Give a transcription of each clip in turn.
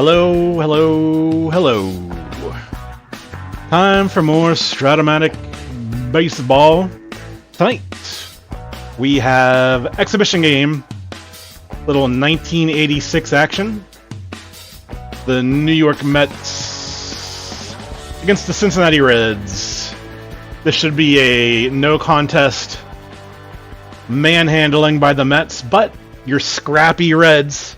Hello, hello, hello. Time for more Strat-O-Matic baseball. Tonight, we have exhibition game, little 1986 action. The New York Mets against the Cincinnati Reds. This should be a no contest manhandling by the Mets, but your scrappy Reds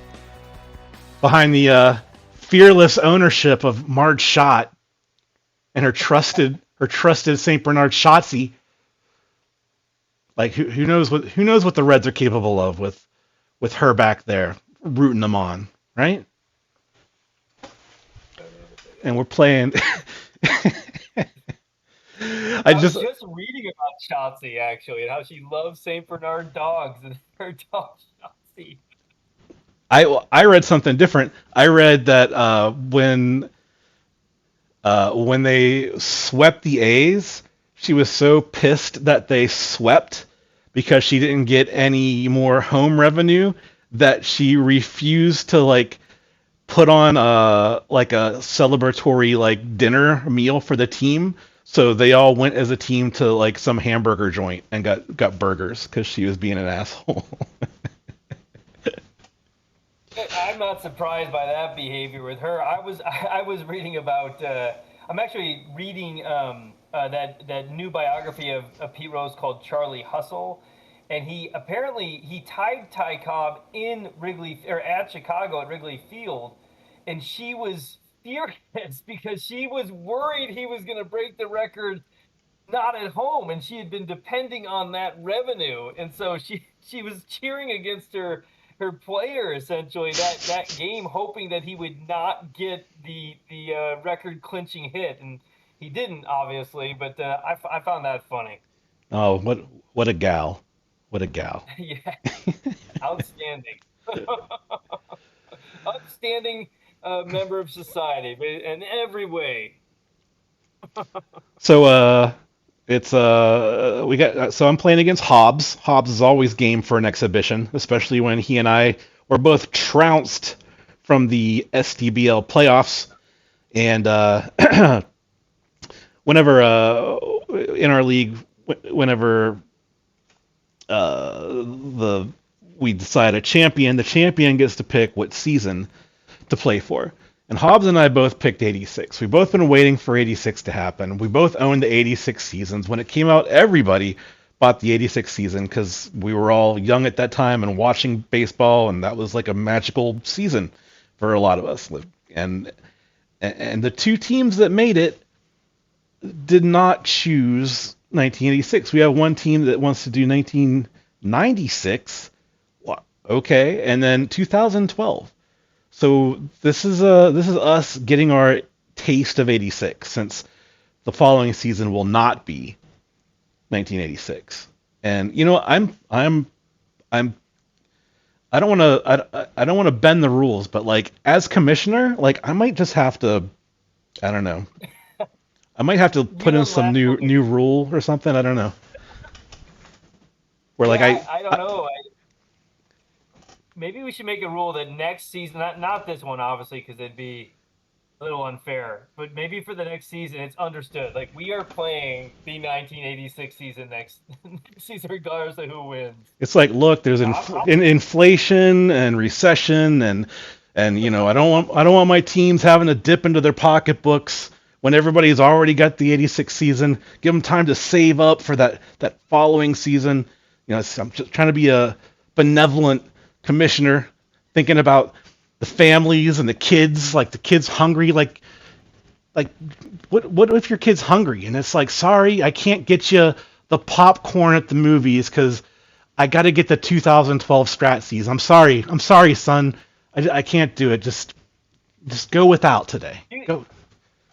behind the fearless ownership of Marge Schott and her trusted St. Bernard Shotzi. Like who knows what the Reds are capable of with her back there rooting them on, right? And we're playing. I was just reading about Shotzi actually and how she loves St. Bernard dogs and her dog Shotzi. I read something different. I read that when they swept the A's, she was so pissed that they swept because she didn't get any more home revenue that she refused to put on a celebratory dinner meal for the team. So they all went as a team to some hamburger joint and got burgers because she was being an asshole. I'm not surprised by that behavior with her. I was reading about. I'm actually reading that new biography of Pete Rose called Charlie Hustle, and he tied Ty Cobb in at Chicago at Wrigley Field, and she was furious because she was worried he was going to break the record not at home, and she had been depending on that revenue, and so she was cheering against her player essentially that game, hoping that he would not get the record clinching hit, and he didn't obviously, but I found that funny. Oh, what a gal. What a gal. Yeah. Outstanding. Outstanding member of society in every way. So I'm playing against Hobbs. Hobbs is always game for an exhibition, especially when he and I were both trounced from the SDBL playoffs. And whenever in our league, whenever we decide a champion, the champion gets to pick what season to play for. And Hobbs and I both picked 86. We've both been waiting for 86 to happen. We both owned the 86 seasons. When it came out, everybody bought the 86 season because we were all young at that time and watching baseball, and that was like a magical season for a lot of us. And the two teams that made it did not choose 1986. We have one team that wants to do 1996. Okay, and then 2012. So this is us getting our taste of 86, since the following season will not be 1986. And I don't want to bend the rules, but as commissioner, I might just have to, I don't know. I might have to put in some new rule or something. I don't know. Where I don't know. Maybe we should make a rule that next season, not this one, obviously, because it'd be a little unfair, but maybe for the next season, it's understood. We are playing the 1986 season next season, regardless of who wins. It's look, there's inflation and recession, and I don't want my teams having to dip into their pocketbooks when everybody's already got the 86 season. Give them time to save up for that following season. I'm just trying to be a benevolent commissioner, thinking about the families and the kids, the kids hungry, what if your kid's hungry and it's sorry, I can't get you the popcorn at the movies because I got to get the 2012 Strat season. I'm sorry, son, I can't do it. Just go without today. Go.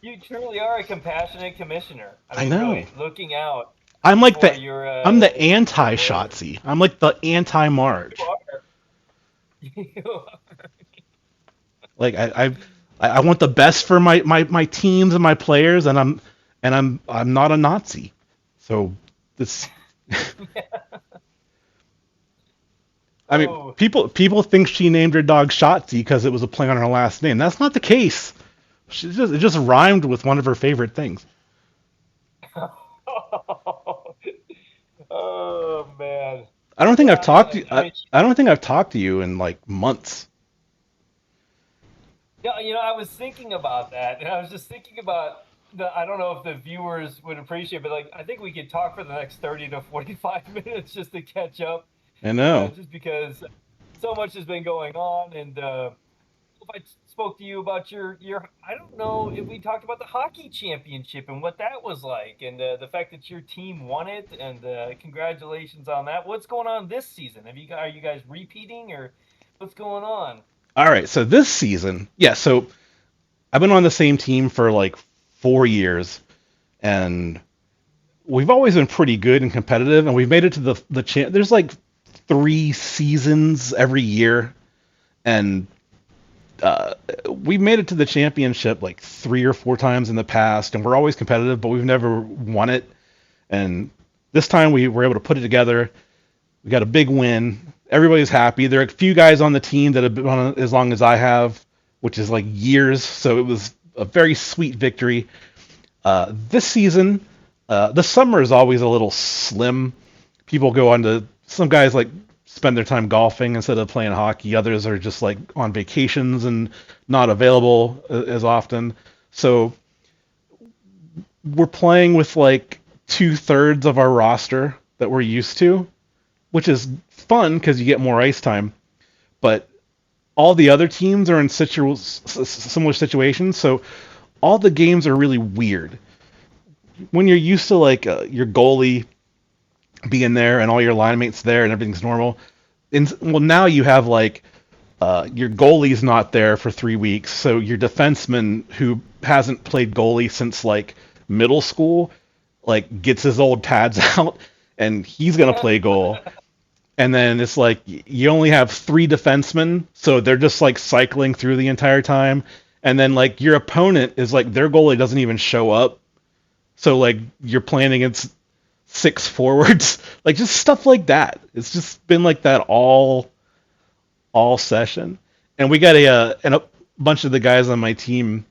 You truly are a compassionate commissioner. I know. Really looking out. I'm I'm the anti-Shotzi. I'm the anti-Marge. I want the best for my teams and my players, and I'm not a Nazi. So this I mean, Oh. people think she named her dog Shotzi because it was a play on her last name. That's not the case. It just rhymed with one of her favorite things. Oh man. I don't think I've Yeah, talked to I mean, I don't think I've talked to you in like months. yeah, I was thinking about that, and I was just thinking about the. I don't know if the viewers would appreciate, but like, I think we could talk for the next 30 to 45 minutes just to catch up, I know. just because so much has been going on, and if I spoke to you about your, I don't know if we talked about the hockey championship and what that was like, and the fact that your team won it, and congratulations on that. What's going on this season? Are you guys repeating or what's going on? All right, so this season, yeah, so I've been on the same team for like 4 years, and we've always been pretty good and competitive, and we've made it to the champ. There's like 3 seasons every year, and we've made it to the championship like 3 or 4 times in the past, and we're always competitive, but we've never won it. And this time we were able to put it together. We got a big win. Everybody's happy. There are a few guys on the team that have been on as long as I have, which is like years. So it was a very sweet victory. This season, the summer is always a little slim. People go on to some guys like spend their time golfing instead of playing hockey. Others are just like on vacations and not available as often. So we're playing with like 2/3 of our roster that we're used to, which is fun because you get more ice time. But all the other teams are in similar situations, so all the games are really weird. When you're used to like your goalie being there and all your line mates there and everything's normal, well now you have like your goalie's not there for 3 weeks, so your defenseman who hasn't played goalie since like middle school like gets his old pads out and he's gonna play goal. And then it's like you only have 3 defensemen, so they're just like cycling through the entire time. And then like your opponent is like their goalie doesn't even show up, so like you're playing against 6 forwards, like just stuff like that. It's just been like that all session. And we got a bunch of the guys on my team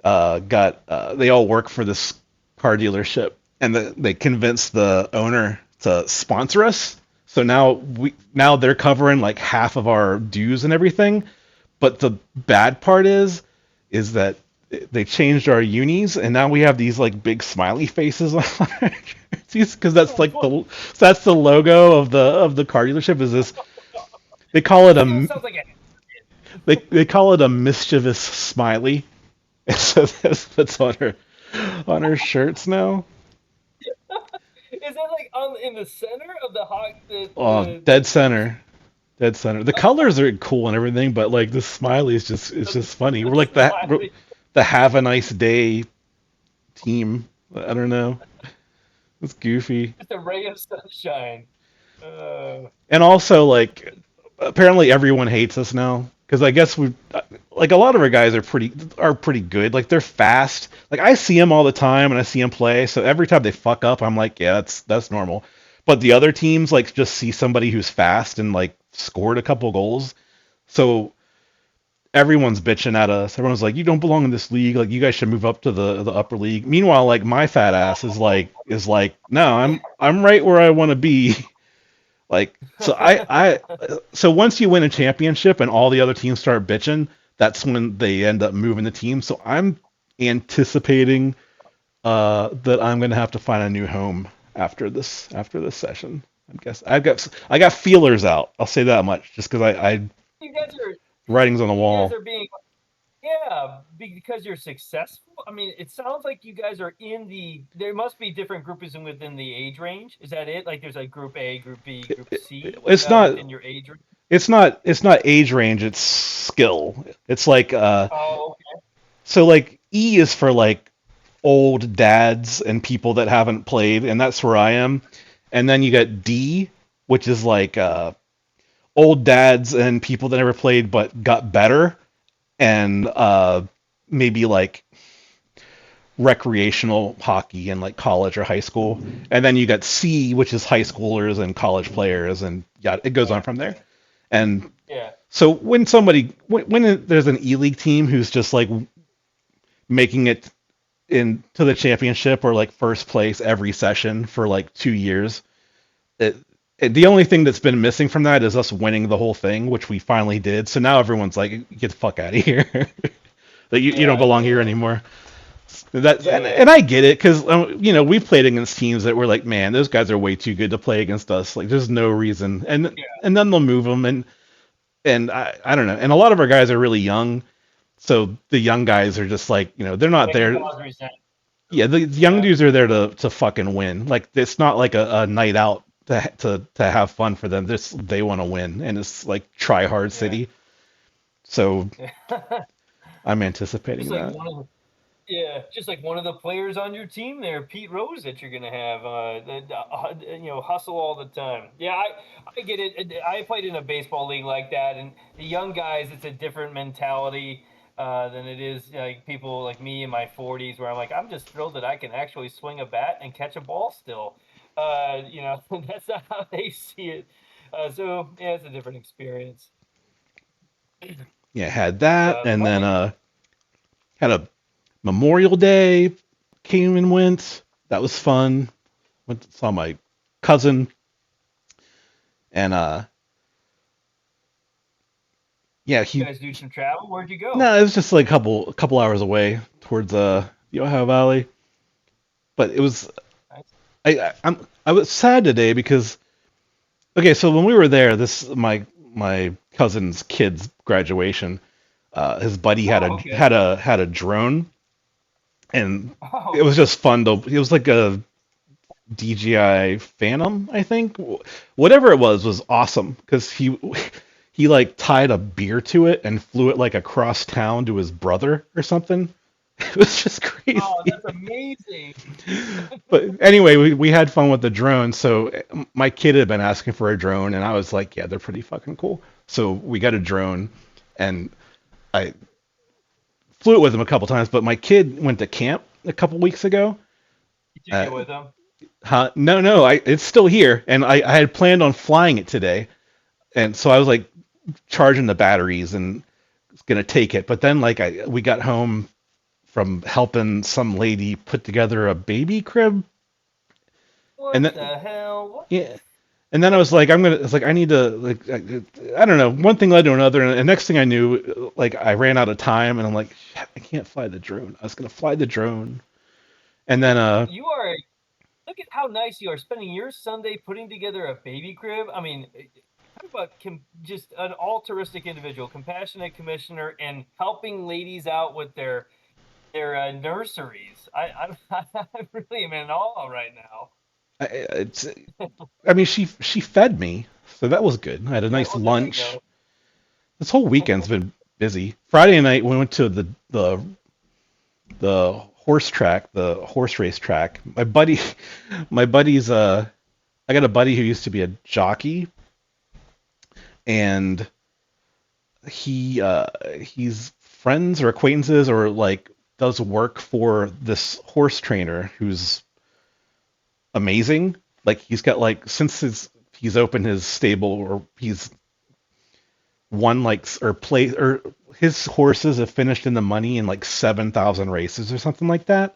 got they all work for this car dealership, and they convinced the owner to sponsor us. So now they're covering like half of our dues and everything. But the bad part is that they changed our unis, and now we have these like big smiley faces on our jerseys because that's the logo of the car dealership. Is this they call it It sounds like they call it a mischievous smiley. So that's on her shirts now. is that like on in the center of the hog Oh, dead center. Dead center. The colors are cool and everything, but like this smiley is just it's just funny. We're like smiley. the have a nice day team. I don't know. It's goofy. Just a ray of sunshine. And also like apparently everyone hates us now because I guess we like a lot of our guys are pretty good. Like they're fast. Like I see them all the time and I see them play. So every time they fuck up, I'm like, yeah, that's normal. But the other teams like just see somebody who's fast and like scored a couple goals. So everyone's bitching at us. Everyone's like, you don't belong in this league. Like you guys should move up to the upper league. Meanwhile, like my fat ass is like, no, I'm right where I want to be. Like so so once you win a championship and all the other teams start bitching, that's when they end up moving the team. So I'm anticipating that I'm gonna have to find a new home after this session. I guess I got feelers out. I'll say that much, just because I you guys are writing's on the you guys wall. are being yeah because you're successful. I mean, it sounds like you guys are in the. There must be different groups within the age range. Is that it? Like there's like Group A, Group B, Group C. It's not within your age range. it's not age range. It's skill. It's like Oh, okay. so like E is for like old dads and people that haven't played, and that's where I am. And then you got D, which is like old dads and people that never played but got better, and maybe like recreational hockey in like college or high school, and then you got C, which is high schoolers and college players, and yeah, it goes on from there. And Yeah. so when there's an E League team who's just like making it into the championship or like first place every session for like 2 years, it, the only thing that's been missing from that is us winning the whole thing, which we finally did. So now everyone's like, get the fuck out of here. Like you don't belong here anymore. And I get it because we've played against teams that were like, man, those guys are way too good to play against us. Like there's no reason, and then they'll move them, and I don't know. And a lot of our guys are really young, so the young guys are just like, they're not there. Yeah, the young dudes are there to fucking win. Like it's not like a night out to have fun for them. They want to win, and it's like try hard city. So I'm anticipating Just like that. just like one of the players on your team there, Pete Rose, that you're gonna have, hustle all the time. Yeah, I get it. I played in a baseball league like that, and the young guys, it's a different mentality than it is like people like me in my 40s, where I'm like, I'm just thrilled that I can actually swing a bat and catch a ball still. That's not how they see it. So yeah, it's a different experience. Yeah, had that, But and then had a Memorial Day, came and went. That was fun. Saw my cousin, and yeah, you guys do some travel. Where'd you go? no, it was just like a couple hours away towards the Ohio Valley. But it was I was sad today because okay, so when we were there, this my cousin's kid's graduation. His buddy had a drone, and it was just fun to. It was like a DJI Phantom, I think. Whatever it was awesome because he like tied a beer to it and flew it like across town to his brother or something. It was just crazy. Oh, that's amazing. But anyway, we had fun with the drone. So my kid had been asking for a drone, and I was like, yeah, they're pretty fucking cool. So we got a drone, and I flew it with him a couple times. But my kid went to camp a couple weeks ago. You took it with him? No, it's still here, and I had planned on flying it today, and so I was like charging the batteries and was gonna take it. But then like we got home from helping some lady put together a baby crib. What And the then, hell? What? yeah. And then I was like, it's like I need to like I don't know. One thing led to another, and the next thing I knew, like I ran out of time, and I'm like, shit, I can't fly the drone. I was gonna fly the drone, and then You are. Look at how nice you are spending your Sunday putting together a baby crib. I mean, talk about just an altruistic individual, compassionate commissioner, and helping ladies out with their nurseries. I really am in awe right now. it's I mean she fed me, so that was good. I had a Yeah, nice well, there you lunch. go. This whole weekend's been busy. Friday night we went to the horse track, the horse race track. My buddy's I got a buddy who used to be a jockey, and he's friends or acquaintances or like does work for this horse trainer who's amazing. Like he's got like he's opened his stable or he's won like or play or his horses have finished in the money in like 7,000 races or something like that.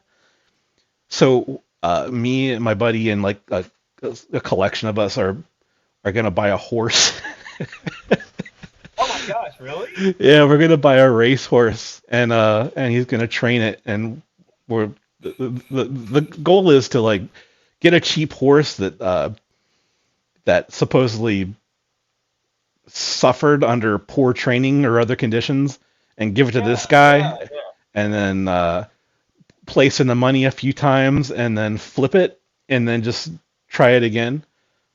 So me and my buddy and like a collection of us are gonna buy a horse. Oh my gosh, really? Yeah, we're gonna buy a racehorse and he's gonna train it, and we're the goal is to like get a cheap horse that supposedly suffered under poor training or other conditions and give it to this guy and then place in the money a few times and then flip it and then just try it again.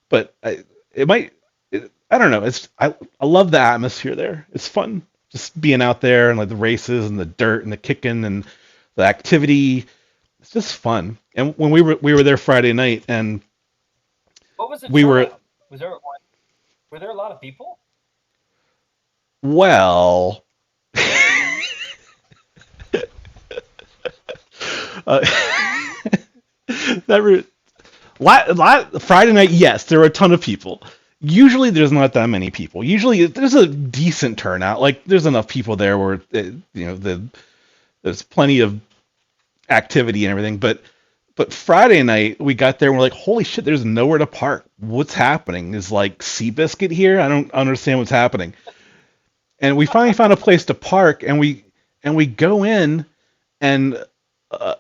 But I don't know. I love the atmosphere there. It's fun just being out there and like the races and the dirt and the kicking and the activity. It's just fun. And when we were there Friday night and What was the we were turnout? Were there a lot of people? well Uh, that re- Friday night, yes, there were a ton of people. Usually, there's not that many people. Usually, there's a decent turnout. Like, there's enough people there where there's plenty of activity and everything. But Friday night, we got there and we're like, holy shit, there's nowhere to park. What's happening? Is like Seabiscuit here? I don't understand what's happening. And we finally found a place to park, and we go in, and uh,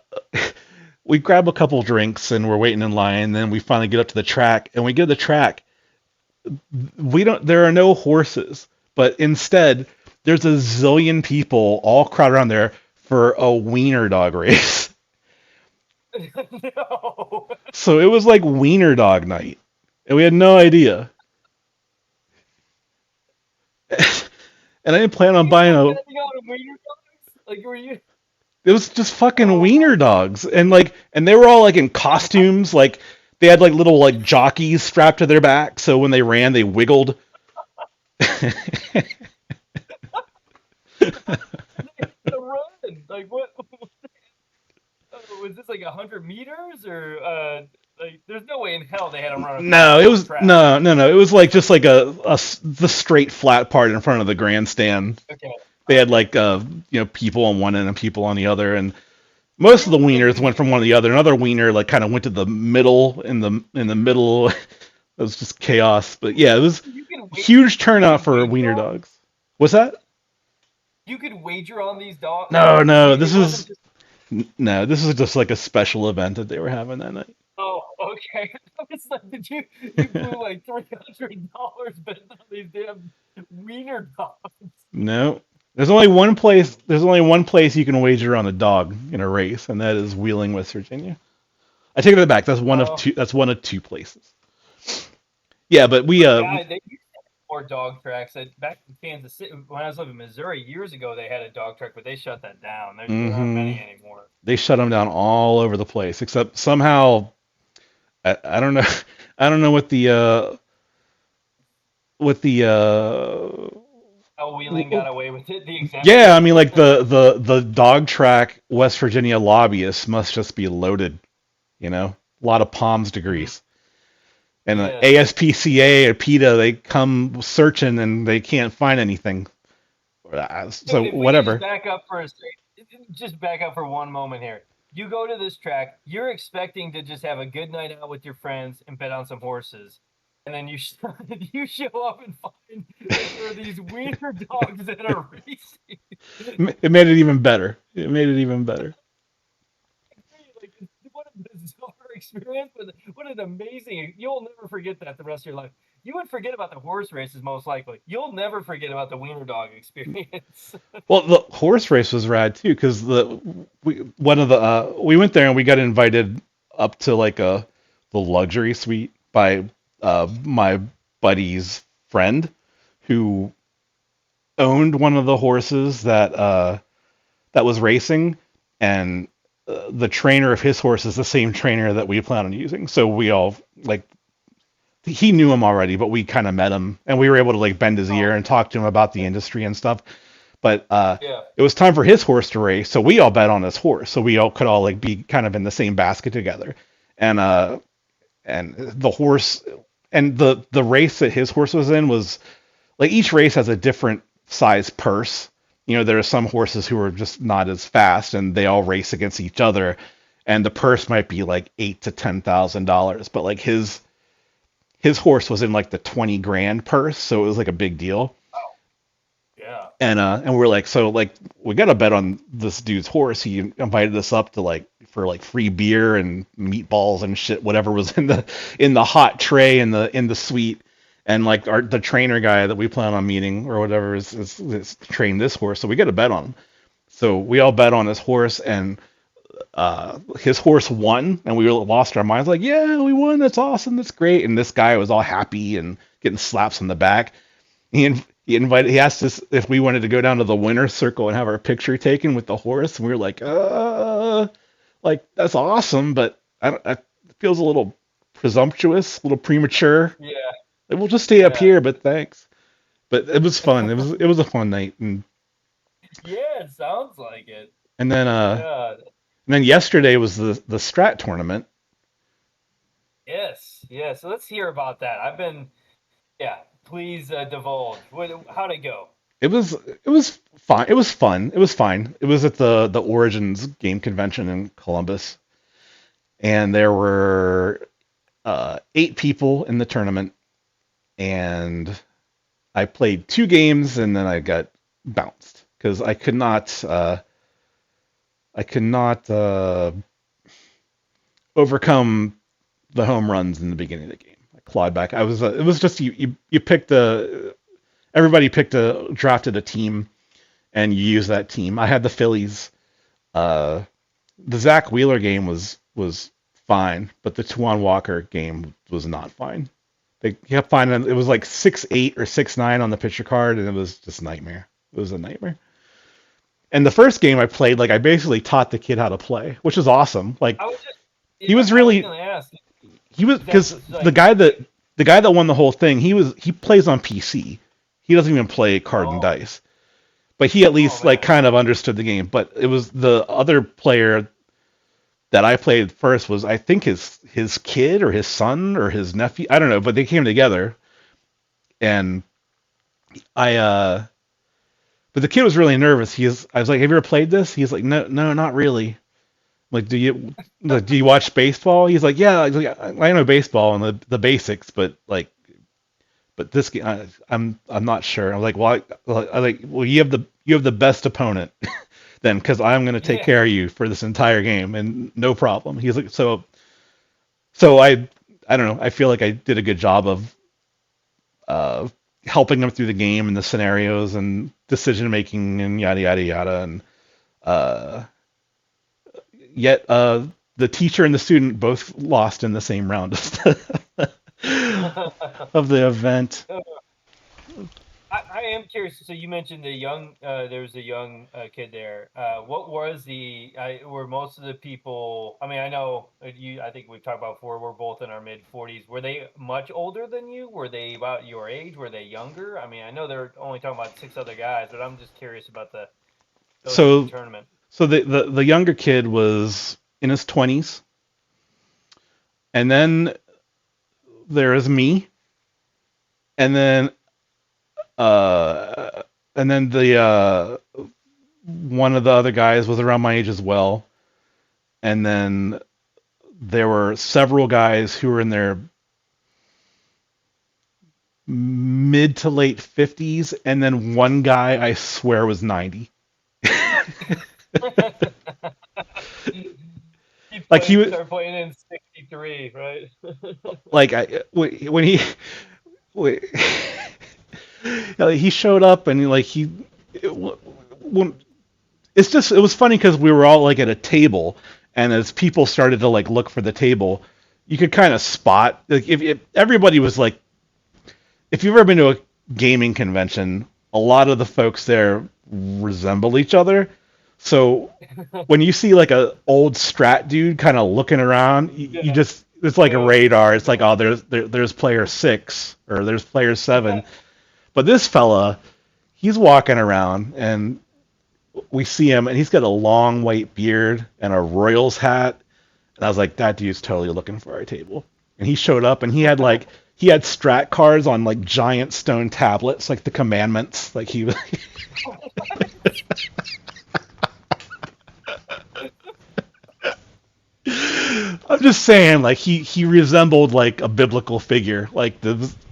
we grab a couple drinks, and we're waiting in line. And then we finally get up to the track, and we get to the track. We don't. There are no horses, but instead, there's a zillion people all crowded around there for a wiener dog race. No. So it was like wiener dog night, and we had no idea. And I didn't plan on You guys buying were a. betting on a wiener dogs? Like, were you? It was just fucking Oh my wiener dogs, and they were all like in costumes, like they had like little like jockeys strapped to their back, so when they ran, they wiggled. the run? Like, what? Was this like 100 meters or like? There's no way in hell they had them run across No, the it whole was track. no. It was like just like the straight flat part in front of the grandstand. Okay. They had like people on one end and people on the other, and most of the Like, wieners went from one to the other. Another wiener like kind of went to the middle in the middle. It was just chaos. But yeah, it was you could wait. huge You turnout could for wager wiener on. dogs. What's that? You could wager on these dogs. Like, No, no. This it wasn't is just. no. This is just like a special event that they were having that night. Oh, okay. I was like, did you blew like $300 betting on these damn wiener dogs? No. There's only one place you can wager on a dog in a race, and that is Wheeling, West Virginia. I take that back. That's one of Oh, two. That's one of two places. Yeah, but yeah. They used to have more dog tracks. Back in Kansas City, when I was living in Missouri years ago, they had a dog track, but they shut that down. There aren't hmm many anymore. they shut them down all over the place, except somehow I don't know. I don't know what the How Wheeling got away with it, the yeah. exemption. I mean, like the dog track West Virginia lobbyists must just be loaded. A lot of palms to Mhm. grease. And Yes. ASPCA or PETA, they come searching and they can't find anything. So Dude, if we could just whatever. back up for a second, just back up for one moment here. You go to this track, you're expecting to just have a good night out with your friends and bet on some horses. And then you show up and find that there are these wiener dogs that are racing. It made it even better. It made it even better. Like, what a bizarre experience, but what an amazing. You'll never forget that the rest of your life. You would forget about the horse races most likely. You'll never forget about the wiener dog experience. Well, the horse race was rad too, because we went there and we got invited up to like the luxury suite by my buddy's friend who owned one of the horses that was racing, and the trainer of his horse is the same trainer that we plan on using. So we all like he knew him already, but we kind of met him, and we were able to like bend his Oh, ear and talk to him about the industry and stuff. But yeah. it was time for his horse to race, so we all bet on his horse, so we all could all like be kind of in the same basket together, and the horse and the race that his horse was in was like each race has a different size purse. There are some horses who are just not as fast, and they all race against each other, and the purse might be like $8,000 to $10,000, but like his horse was in like the 20 grand purse, so it was like a big deal. Oh, yeah. And we're like, so like we got to bet on this dude's horse. He invited us up to like for like free beer and meatballs and shit, whatever was in the hot tray in the suite. And like the trainer guy that we plan on meeting or whatever is trained this horse, so we got to bet on him. So we all bet on his horse, and his horse won, and we lost our minds. Like, yeah, we won. That's awesome. That's great. And this guy was all happy and getting slaps on the back. He asked us if we wanted to go down to the winner's circle and have our picture taken with the horse. And we were like that's awesome, but it feels a little presumptuous, a little premature. Yeah. Like, we'll just stay up Yeah. here, but thanks. But it was fun. It was a fun night, and Yeah, it sounds like it. and then Yeah. And then yesterday was the Strat tournament. Yes, yes. So let's hear about that. Yeah. Please divulge. How'd it go? It was fine. It was fun. It was fine. It was at the Origins game convention in Columbus, and there were 8 people in the tournament, and I played 2 games, and then I got bounced because I could not overcome the home runs in the beginning of the game. I clawed back. It was just you picked a everybody drafted a team, and you use that team. I had the Phillies. Uh, the Zach Wheeler game was fine, but the Tuan Walker game was not fine. They kept finding it was like 6'8" or 6'9" on the pitcher card, and it was just a nightmare. It was a nightmare. And the first game I played, like I basically taught the kid how to play, which was awesome. Like I was just, he yeah, was I was really gonna ask. he was Is that because like, the guy that won the whole thing, he plays on PC. He doesn't even play card and oh, dice, but he at oh least like man, kind of understood the game. But it was the other player that I played first was I think his kid or his son or his nephew. I don't know, but they came together and I but the kid was really nervous. I was like, "Have you ever played this?" He's like, "No, no, not really." Like, do you watch baseball? He's like, "Yeah, like, I know baseball and the basics, but like but this game I'm not sure." I'm like, well, you have the best opponent then because I'm going to take yeah, care of you for this entire game and no problem. He's like, so I don't know. I feel like I did a good job of uh, helping them through the game and the scenarios and decision making and yada yada yada. And uh, yet the teacher and the student both lost in the same round of the event. I am curious. So you mentioned there's a young kid there. What was were most of the people? I mean, I know you. I think we've talked about before. We're both in our mid 40s. Were they much older than you? Were they about your age? Were they younger? I mean, I know they're only talking about 6 other guys, but I'm just curious about those in the So tournament. the younger kid was in his 20s, and then there is me, and then uh, the one of the other guys was around my age as well, and then there were several guys who were in their mid to late 50s, and then one guy I swear was 90. Like Started playing in '63, right? like when he he showed up and when it was funny because we were all like at a table, and as people started to like look for the table, you could kind of spot like if everybody was like, if you've ever been to a gaming convention, a lot of the folks there resemble each other. So when you see like a old strat dude kind of looking around, you Yeah. just it's like a Uh, radar. It's like, oh, there's player 6 or there's player 7. But this fella, he's walking around and we see him and he's got a long white beard and a Royals hat. And I was like, that dude's totally looking for our table. And he showed up and he had strat cards on like giant stone tablets, like the commandments. Like he was I'm just saying, like he resembled like a biblical figure,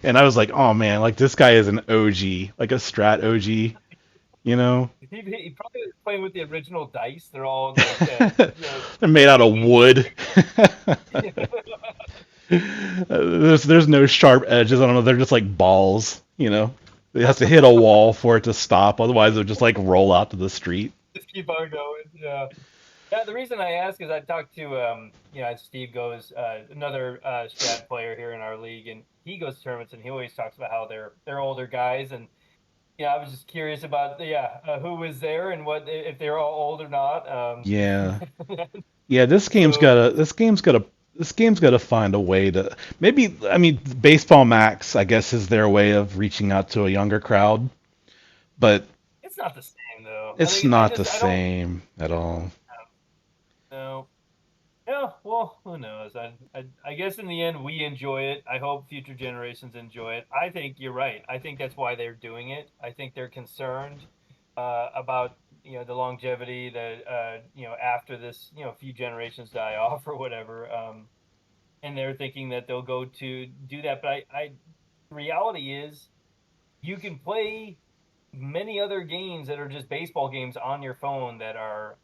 and I was like, oh man, like this guy is an OG, like a strat OG, you know? he probably was playing with the original dice. They're all like that, They're made out of steamy. wood. There's no sharp edges. I don't know. They're just like balls, you know. It has to hit a wall for it to stop. Otherwise, it'll just like roll out to the street. Just keep on going. Yeah. Yeah, the reason I ask is I talked to as Steve goes, another strat player here in our league, and he goes to tournaments, and he always talks about how they're older guys, and I was just curious about who was there and what if they're all old or not. Yeah, yeah. So This game's got to find a way to maybe. I mean, Baseball Max, I guess, is their way of reaching out to a younger crowd, but it's not the same though. I it's think I not the just I don't. same at all. No. Yeah, well, who knows? I guess in the end we enjoy it. I hope future generations enjoy it. I think you're right. I think that's why they're doing it. I think they're concerned about the longevity that after this few generations die off or whatever, and they're thinking that they'll go to do that. But reality is you can play many other games that are just baseball games on your phone that are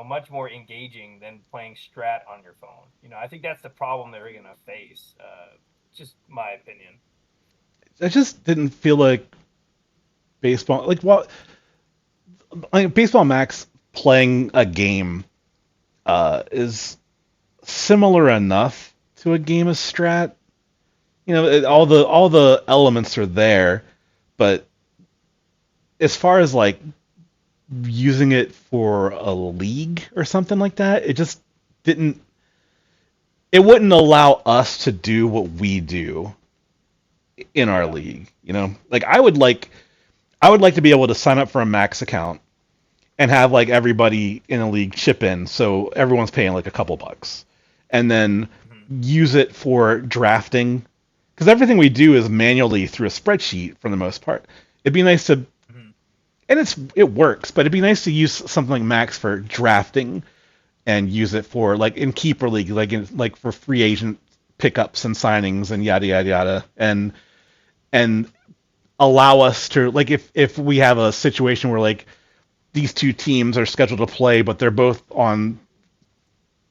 much more engaging than playing Strat on your phone. I think that's the problem they're going to face. Just my opinion. I just didn't feel like baseball, like baseball Max playing a game is similar enough to a game of Strat. All Yeah. the elements are there, but as far as like using it for a league or something like that, it just didn't. It wouldn't allow us to do what we do in our Yeah. league. Like I would like to be able to sign up for a Max account and have like everybody in the league chip in, so everyone's paying like a couple bucks, and then Hmm. use it for drafting, because everything we do is manually through a spreadsheet for the most part. It'd be nice to, Hmm. and it works, but it'd be nice to use something like Max for drafting and use it for like in keeper league, like for free agent pickups and signings and yada yada yada, and allow us to, like, if we have a situation where like these two teams are scheduled to play, but they're both on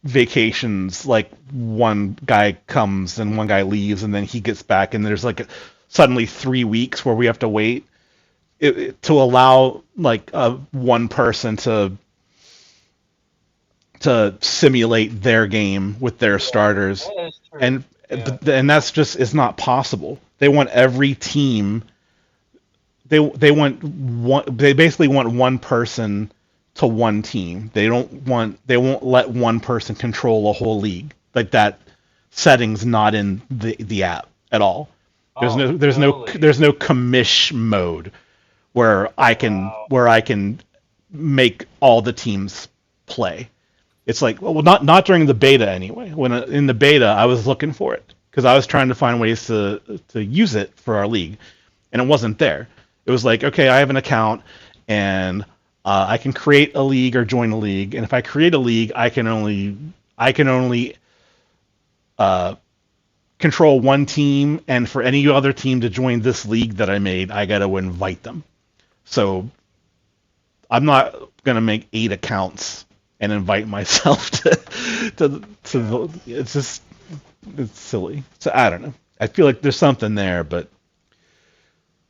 vacations. Like one guy comes and one guy leaves, and then he gets back, and there's like suddenly 3 weeks where we have to wait to allow like one person to simulate their game with their Yeah, starters, that is true. and Yeah. and that's just is not possible. They want every team. They basically want one person to one team. They won't let one person control a whole league. Like that setting's not in the app at all. There's Oh, no there's no really? there's no commish mode where Wow. I can make all the teams play. It's like, well, not during the beta anyway. When in the beta I was looking for it because I was trying to find ways to use it for our league, and it wasn't there. It was like, okay, I have an account, and I can create a league or join a league, and if I create a league, I can only uh, control one team, and for any other team to join this league that I made, I got to invite them. So I'm not gonna make 8 accounts and invite myself Yeah. it's just it's silly. So I don't know. I feel like there's something there, but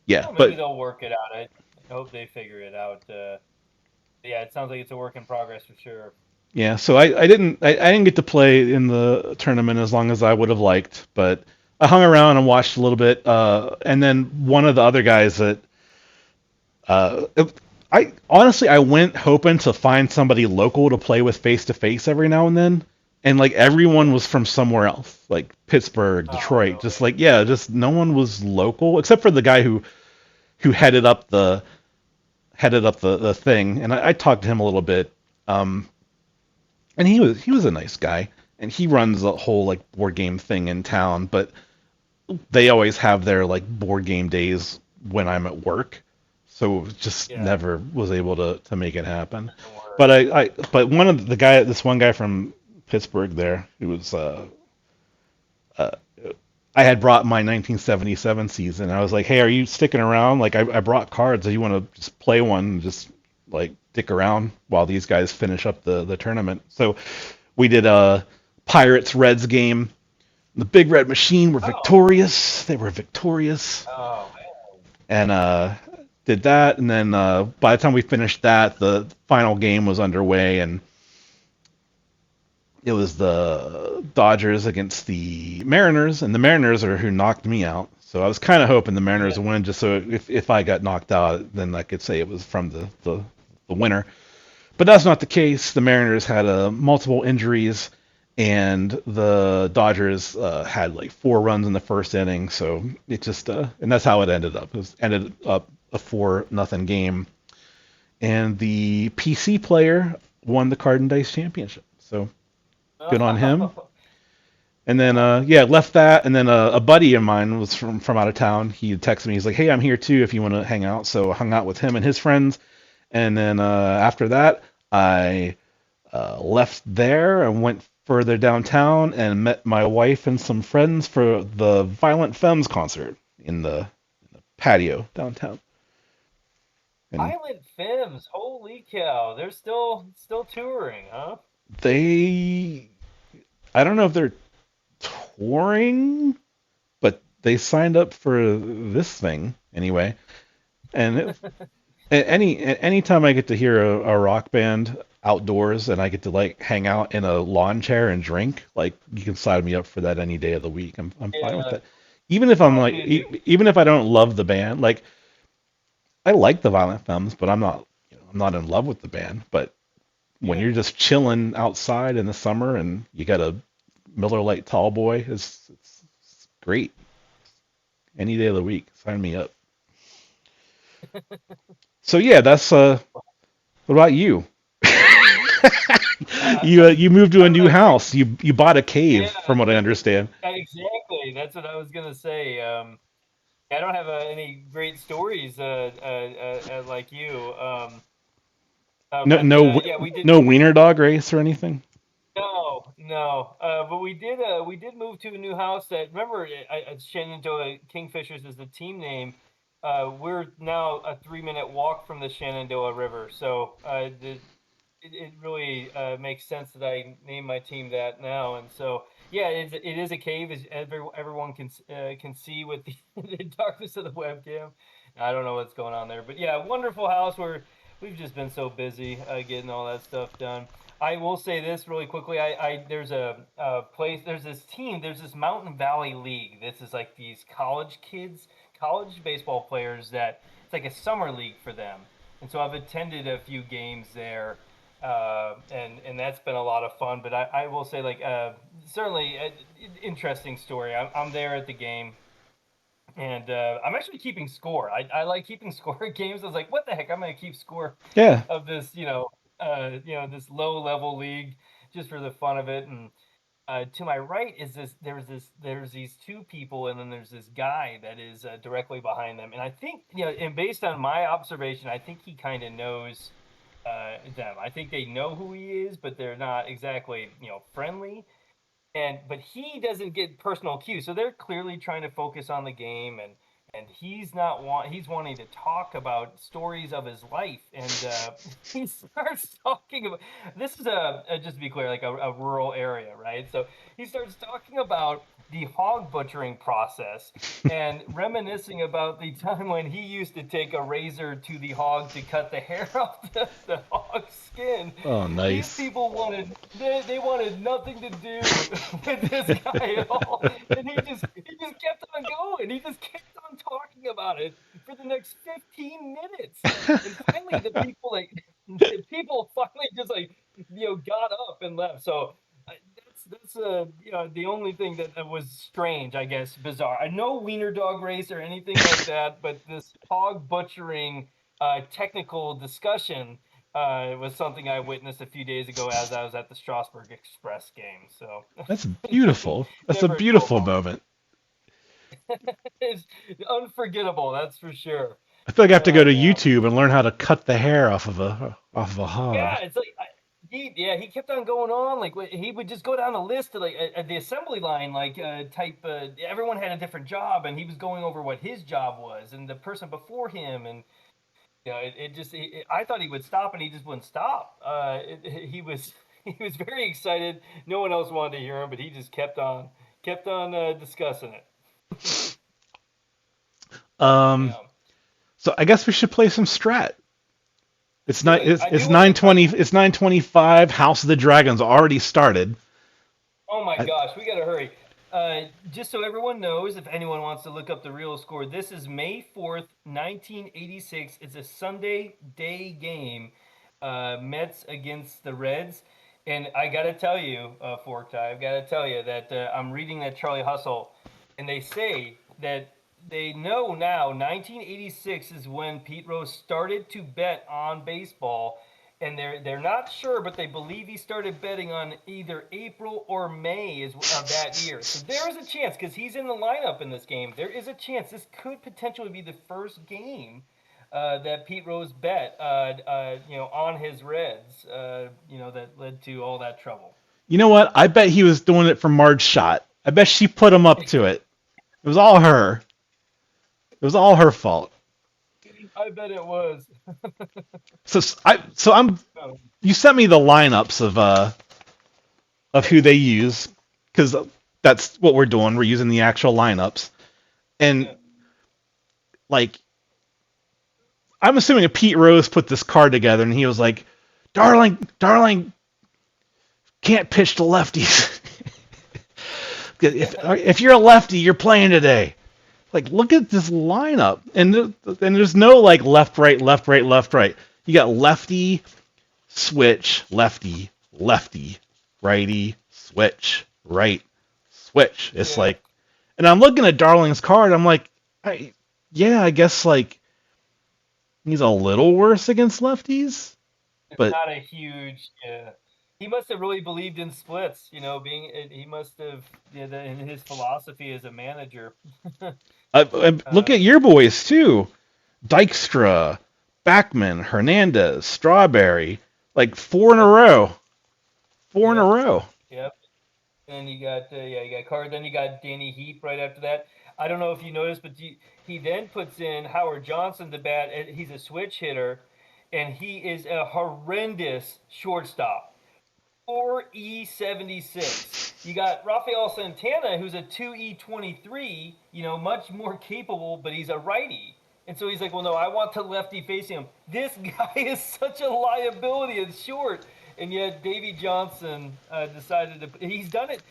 yeah, Well, maybe but they'll work it out. I hope they figure it out. Yeah, it sounds like it's a work in progress for sure. yeah. So I didn't get to play in the tournament as long as I would have liked, but I hung around and watched a little bit. And then one of the other guys that uh, I honestly I went hoping to find somebody local to play with face to face every now and then, and like everyone was from somewhere else, like Pittsburgh, Oh, Detroit. Just really? like, yeah, just no one was local except for the guy who headed up the thing, and I talked to him a little bit, um, and he was a nice guy, and he runs a whole like board game thing in town, but they always have their like board game days when I'm at work, so just Yeah, never was able to make it happen. doesn't work. But this one guy from Pittsburgh there, who was uh, I had brought my 1977 season. I was like, hey, are you sticking around? Like, I brought cards. Do you want to just play one and just like dick around while these guys finish up the tournament? So we did a Pirates Reds game. The Big Red Machine were Oh, victorious. They were victorious, oh man. and did that. And then by the time we finished that, the final game was underway, and it was the Dodgers against the Mariners, and the Mariners are who knocked me out. So I was kind of hoping the Mariners Yeah. would win, just so if I got knocked out, then I could say it was from the winner. But that's not the case. The Mariners had multiple injuries, and the Dodgers had like 4 runs in the first inning. So it just and that's how it ended up. Ended up a 4-0 game, and the PC player won the Card and Dice Championship. So good on him. Oh, And then yeah. yeah, left that, and then a buddy of mine was from out of town. He had texted me. He's like, "Hey, I'm here too if you want to hang out." So I hung out with him and his friends. And then after that, I left there and went further downtown and met my wife and some friends for the Violent Femmes concert in the patio downtown. And Violent Femmes, holy cow! They're still touring, huh? they, I don't know if they're touring, but they signed up for this thing anyway. And anytime I get to hear a rock band outdoors and I get to like hang out in a lawn chair and drink, like you can sign me up for that any day of the week. I'm fine with Yeah. that. Even if I'm Oh, like dude. even if I don't love the band, like I like the Violent Femmes, but I'm not in love with the band. But when Yeah. you're just chilling outside in the summer and you got a Miller Lite Tall Boy, it's great. Any day of the week, sign me up. So yeah, that's what about you? Uh, You moved to I a don't new have great. house. You bought a cave, Yeah, from what I understand. exactly. That's what I was gonna say. I don't have any great stories like you. No But no yeah, we did. no wiener dog race or anything. No, no. But we did move to a new house. That remember, Shenandoah Kingfishers is the team name. We're now a 3-minute walk from the Shenandoah River, so it really makes sense that I name my team that now. And so, yeah, it is a cave, as everyone can see with the darkness of the webcam. I don't know what's going on there, but yeah, wonderful house where we've just been so busy getting all that stuff done. I will say this really quickly. There's a place. There's this team. There's this Mountain Valley League. This is like these college kids, college baseball players. That it's like a summer league for them. And so I've attended a few games there, and that's been a lot of fun. But I will say, like, certainly interesting story. I'm there at the game, and I'm actually keeping score. I like keeping score at games. I was like, what the heck? I'm going to keep score Yeah, of this, this low level league just for the fun of it. And to my right is there's these two people, and then there's this guy that is directly behind them. And I think, and based on my observation, I think he kind of knows them. I think they know who he is, but they're not exactly, friendly. But he doesn't get personal cues, so they're clearly trying to focus on the game, and he's wanting to talk about stories of his life, and he starts talking about, this is just to be clear, like a rural area, right? So he starts talking about the hog butchering process and reminiscing about the time when he used to take a razor to the hog to cut the hair off the hog's skin. oh, These nice. people they wanted nothing to do with this guy at all, and he just kept on going. He just kept on talking about it for the next 15 minutes, and finally the people finally just like got up and left. So that's the only thing that was strange, I guess, bizarre. I know wiener dog race or anything like that, but this hog butchering technical discussion was something I witnessed a few days ago as I was at the Strasbourg Express game. So That's beautiful. That's a never a dull beautiful moment. moment. It's unforgettable, that's for sure. I feel like I have to go Oh to yeah. YouTube and learn how to cut the hair off of a hog. Yeah, it's like he kept on going on. Like he would just go down the list to like at the assembly line, like type. Everyone had a different job, and he was going over what his job was, and the person before him, and I thought he would stop, and he just wouldn't stop. He was he was very excited. No one else wanted to hear him, but he just kept on discussing it. Um, Yeah, so I guess we should play some Strat. let's do it. I It's do want to. 9:20. It's 9:25. House of the Dragons already started. Oh my I, gosh, we got to hurry. Just so everyone knows, if anyone wants to look up the real score, this is May 4th, 1986. It's a Sunday day game, Mets against the Reds. And I got to tell you, Forked, I've got to tell you that I'm reading that Charlie Hustle, and they say that they know now 1986 is when Pete Rose started to bet on baseball, and they're not sure, but they believe he started betting on either April or May of that year. So there is a chance, because he's in the lineup in this game. There is a chance this could potentially be the first game that Pete Rose bet, on his Reds, that led to all that trouble. You know what? I bet he was doing it for Marge's shot. I bet she put him up to it. It was all her. It was all her fault. I bet it was. So you sent me the lineups of who they use, because that's what we're doing. We're using the actual lineups, and like I'm assuming a Pete Rose put this card together, and he was like, "Darling, can't pitch to lefties. if you're a lefty, you're playing today." Like, look at this lineup, and there's no like left, right, left, right, left, right. You got lefty, switch, lefty, lefty, righty, switch, right, switch. It's like, and I'm looking at Darling's card. I'm like, I guess like he's a little worse against lefties, but not a huge. Yeah. He must have really believed in splits. He must have in his philosophy as a manager. Look at your boys too, Dykstra, Backman, Hernandez, Strawberry, like 4 in a row. 4 in a row. Yep. And you got Card. Then you got Danny Heap right after that. I don't know if you noticed, but he then puts in Howard Johnson to bat. He's a switch hitter, and he is a horrendous shortstop. 4E76. You got Rafael Santana, who's a 2E23. Much more capable, but he's a righty. And so he's like, well, no, I want to lefty facing him. This guy is such a liability at short. And yet Davey Johnson decided to. He's done it.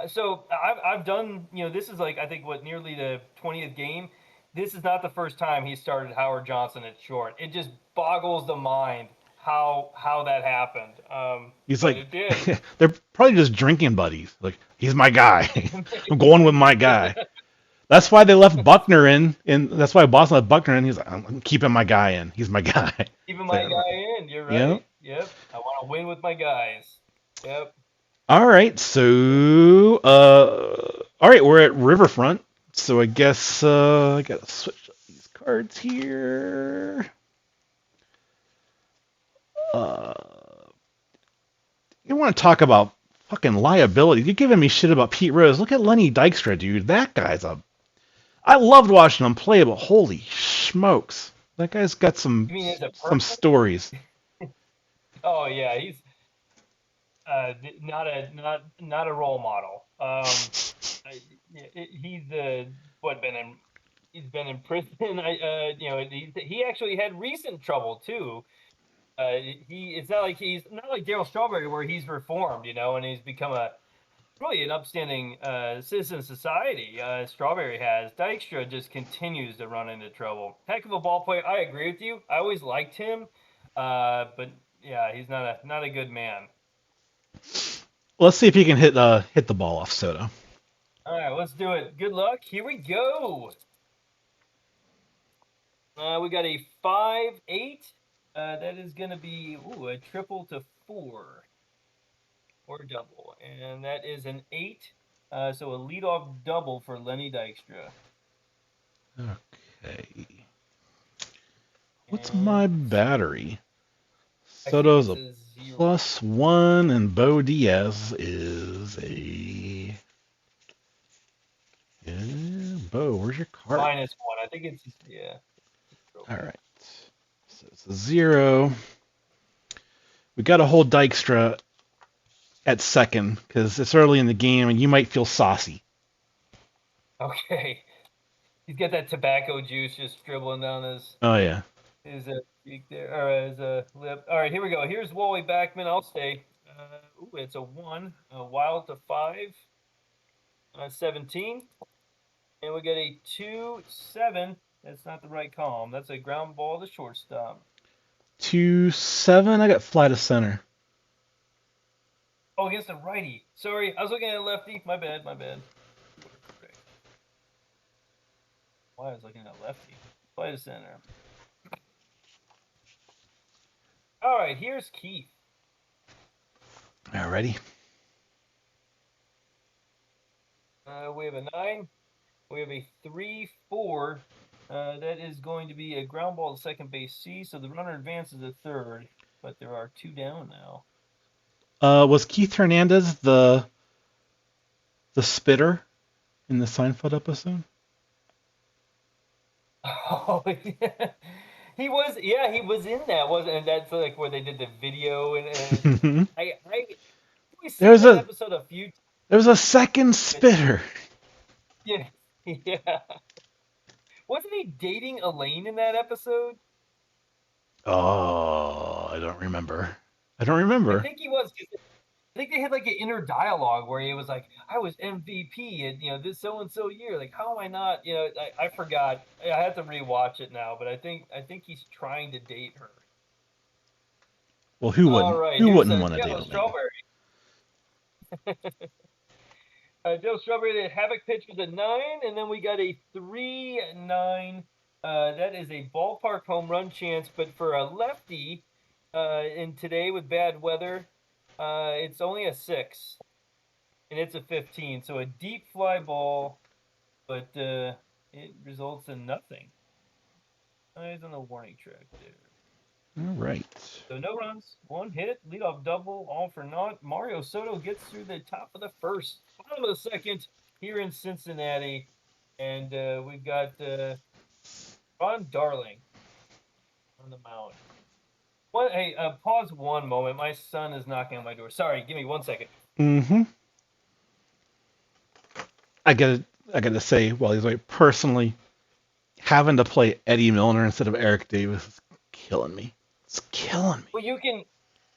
So I've done. This is like I think nearly the 20th game. This is not the first time he started Howard Johnson at short. It just boggles the mind how that happened. He's like, they're probably just drinking buddies. Like, he's my guy. I'm going with my guy. That's why they left Buckner in, and that's why Boston left Buckner in. He's like, I'm keeping my guy in. He's my guy. Keeping my guy in. You're right. Yep. I want to win with my guys. Yep. All right. So, all right, we're at Riverfront. So I guess I gotta switch up these cards here. You want to talk about fucking liability? You're giving me shit about Pete Rose. Look at Lenny Dykstra, dude. That guy's I loved watching him play, but holy smokes, that guy's got some stories. Oh yeah, he's not a role model. He's been in prison. He actually had recent trouble too. It's not like Darryl Strawberry where he's reformed, and he's become really an upstanding citizen of society. Strawberry has. Dykstra just continues to run into trouble. Heck of a ball player. I agree with you. I always liked him, but yeah, he's not a good man. Let's see if he can hit the ball off Soto. All right, let's do it. Good luck. Here we go. We got a 5-8. That is going to be a triple to 4 or double, and that is an 8. So a leadoff double for Lenny Dykstra. Okay. What's my battery? Soto's a +1, and Bo Diaz is a. Yeah, Bo, where's your card? -1. I think it's All right. So it's a 0. We got to hold Dykstra at second because it's early in the game and you might feel saucy. Okay. He's got that tobacco juice just dribbling down his. Oh yeah. His cheek there, or his lip. All right, here we go. Here's Wally Backman. I'll stay. It's a 1. Wild to 5. 17. And we get a 2-7. That's not the right column. That's a ground ball to shortstop. 2-7. I got fly to center. Oh, against the righty. Sorry, I was looking at lefty. My bad. Why I was looking at lefty? Fly to center. All right, here's Keith. All ready? We have a 9. We have a 3-4. That is going to be a ground ball to second base C. So the runner advances to third, but there are 2 down now. Was Keith Hernandez the spitter in the Seinfeld episode? Oh, yeah. He was, yeah, he was in that, wasn't? And that's like where they did the video, and we've seen There's that a episode a few times. there was a second spitter. Yeah, yeah. Wasn't he dating Elaine in that episode? Oh, I don't remember. I don't I remember. think he was. 'Cause I think they had like an inner dialogue where he was like, "I was MVP in this so and so year. Like, how am I not? I forgot. I have to rewatch it now, but I think he's trying to date her. Well, who All wouldn't? right, Who here's wouldn't a want to date Joe Elaine? Strawberry. Joe Strawberry, the Havoc pitch was a 9, and then we got a 3-9. That is a ballpark home run chance, but for a lefty, in today with bad weather, it's only a 6, and it's a 15. So a deep fly ball, but it results in nothing. Eyes on the warning track there. All right. So no runs, 1 hit, leadoff double, all for naught. Mario Soto gets through the top of the first, bottom of the second here in Cincinnati, and we've got Ron Darling on the mound. Hey, pause one moment. My son is knocking on my door. Sorry, give me 1 second. Mm-hmm. I gotta say, while he's like personally having to play Eddie Milner instead of Eric Davis is killing me. It's killing me. Well, you can,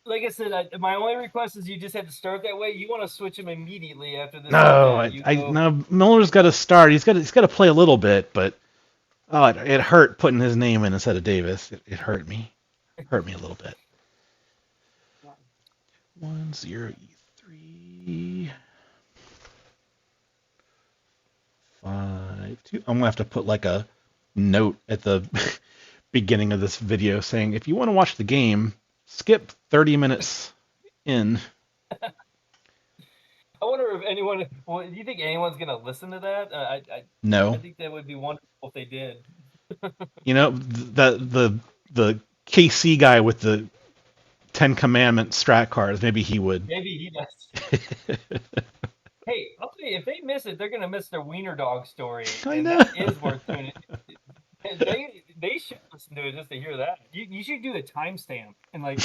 like I said, my only request is you just have to start that way. You want to switch him immediately after this. No, Go. no. Miller's got to start. He's got to play a little bit, but it hurt putting his name in instead of Davis. It hurt me. Hurt me a little bit. 1-0 E3 5-2. I'm gonna have to put like a note at the beginning of this video saying if you want to watch the game, skip 30 minutes in. I wonder if anyone. Well, do you think anyone's gonna listen to that? No. I think that would be wonderful if they did. The KC guy with the 10 Commandment strat cards, maybe he would. Maybe he does. Hey, I'll tell you, if they miss it, they're gonna miss their wiener dog story. I know. That is worth tuning. They should listen to it just to hear that. You should do the timestamp and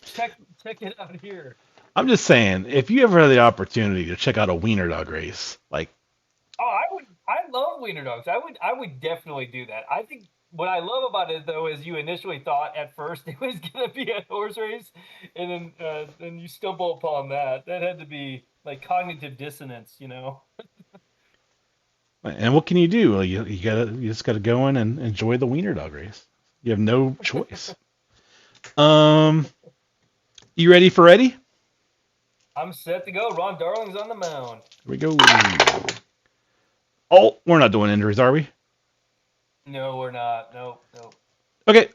check it out here. I'm just saying, if you ever have the opportunity to check out a wiener dog race, like, I would. I love wiener dogs. I would definitely do that. I think what I love about it though is you initially thought at first it was gonna be a horse race, and then you stumble upon that. That had to be like cognitive dissonance, and what can you do? You just gotta go in and enjoy the wiener dog race. You have no choice. You ready for Eddie? I'm set to go. Ron Darling's on the mound. Here we go. Oh, we're not doing injuries, are we? No, we're not. Nope. Okay.